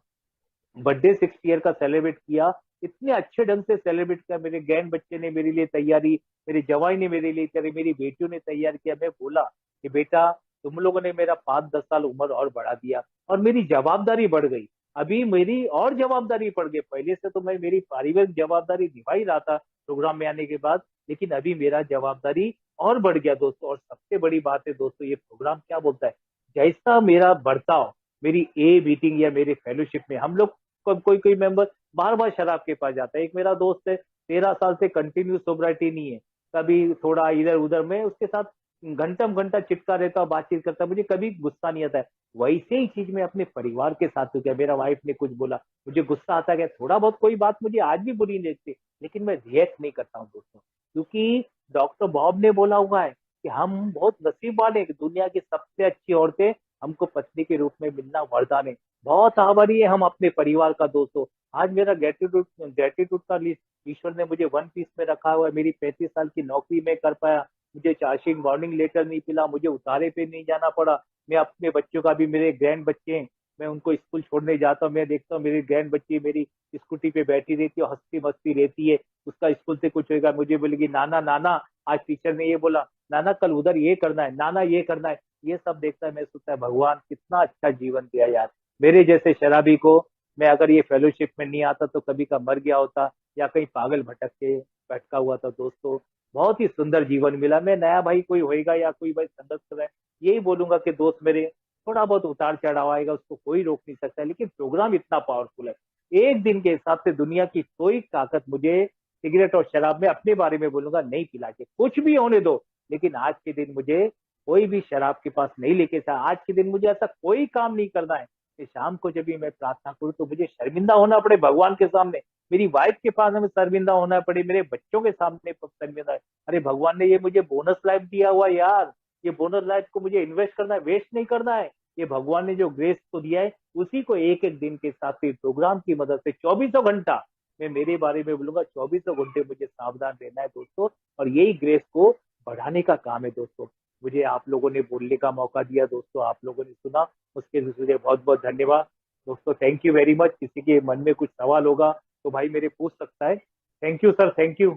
बर्थडे 60 ईयर का सेलिब्रेट किया, इतने अच्छे ढंग से सेलिब्रेट किया। मेरे गैंड बच्चे ने मेरे लिए तैयारी, मेरे जवाई ने मेरे लिए तैयारी, मेरी बेटियों ने तैयार किया। मैं बोला कि बेटा, तुम लोगों ने मेरा 5-10 साल उम्र और बढ़ा दिया, और मेरी जवाबदारी बढ़ गई। अभी मेरी और जवाबदारी बढ़ गई। पहले से तो मैं मेरी पारिवारिक जवाबदारी निभा ही रहा था प्रोग्राम में आने के बाद, लेकिन अभी मेरा जवाबदारी और बढ़ गया दोस्तों। और सबसे बड़ी बात है दोस्तों, ये प्रोग्राम क्या बोलता है, जैसा मेरा बर्ताव मेरी ए मीटिंग या मेरे फेलोशिप में, हम लोग कोई कोई मेंबर बार बार शराब के पास जाता है। एक मेरा दोस्त है, 13 साल से कंटिन्यू सोब्राइटी नहीं है, कभी थोड़ा इधर उधर, मैं उसके साथ घंटा घंटा चिपका रहता हूँ, बातचीत करता, मुझे कभी गुस्सा नहीं आता है। वैसे ही चीज मैं अपने परिवार के साथ हो गया। मेरा वाइफ ने कुछ बोला, मुझे गुस्सा आता है, थोड़ा बहुत कोई बात मुझे आज भी बुरी नहीं लगती, लेकिन मैं रिएक्ट नहीं करता हूँ दोस्तों। क्योंकि डॉक्टर बॉब ने बोला हुआ है कि हम बहुत नसीब वाले हैं कि दुनिया की सबसे अच्छी औरतें हमको पत्नी के रूप में मिलना वरदान है। बहुत आभारी है हम अपने परिवार का दोस्तों। आज मेरा ग्रेटिट्यूड ग्रेटिट्यूड का लिस्ट ईश्वर ने मुझे वन पीस में रखा हुआ है। मेरी 35 साल की नौकरी में कर पाया, मुझे चार्जिंग वार्निंग लेटर नहीं मिला, मुझे उतारे पे नहीं जाना पड़ा। मैं अपने बच्चों का भी, मेरे ग्रैंड बच्चे हैं, मैं उनको स्कूल छोड़ने जाता हूँ, मैं देखता हूँ मेरी ग्रैंड बच्ची मेरी स्कूटी पे बैठी रहती है, हंसती मस्ती रहती है। उसका स्कूल से कुछ होगा, मुझे बोलेगी नाना नाना, आज टीचर ने ये बोला, नाना कल उधर ये करना है, नाना ये करना है। ये सब देखता है, मैं सोचता है भगवान कितना अच्छा जीवन दिया यार। मेरे जैसे शराबी को, मैं अगर ये फेलोशिप में नहीं आता तो कभी का मर गया होता, या कहीं पागल भटक के भटका हुआ था दोस्तों। बहुत ही सुंदर जीवन मिला। मैं नया भाई कोई होएगा या कोई भाई संघर्ष कर रहा है, यही बोलूंगा कि दोस्त मेरे, थोड़ा बहुत उतार चढ़ाव आएगा, उसको कोई रोक नहीं सकता, लेकिन प्रोग्राम इतना पावरफुल है। एक दिन के हिसाब से दुनिया की कोई ताकत मुझे सिगरेट और शराब में, अपने बारे में बोलूंगा, नहीं पिला के, कुछ भी होने दो, लेकिन आज के दिन मुझे कोई भी शराब के पास नहीं लेके था। आज के दिन मुझे ऐसा कोई काम नहीं करना है कि शाम को जब भी मैं प्रार्थना करूं तो मुझे शर्मिंदा होना पड़े भगवान के सामने, मेरी वाइफ के पास हमें शर्मिंदा होना पड़े, मेरे बच्चों के सामने शर्मिंदा है। अरे भगवान ने ये मुझे बोनस लाइफ दिया हुआ है यार, ये बोनस लाइफ को मुझे इन्वेस्ट करना है, वेस्ट नहीं करना है। ये भगवान ने जो ग्रेस को दिया है, उसी को एक एक दिन के साथ ही प्रोग्राम की मदद से 24 घंटा, मैं मेरे बारे में बोलूंगा, 24 घंटे मुझे सावधान रहना है दोस्तों। और यही ग्रेस को बढ़ाने का काम है दोस्तों। मुझे आप लोगों ने बोलने का मौका दिया दोस्तों, आप लोगों ने सुना, उसके लिए बहुत बहुत धन्यवाद दोस्तों। Thank you very much. किसी के मन में कुछ सवाल होगा तो भाई मेरे पूछ सकता है। Thank you sir, thank you.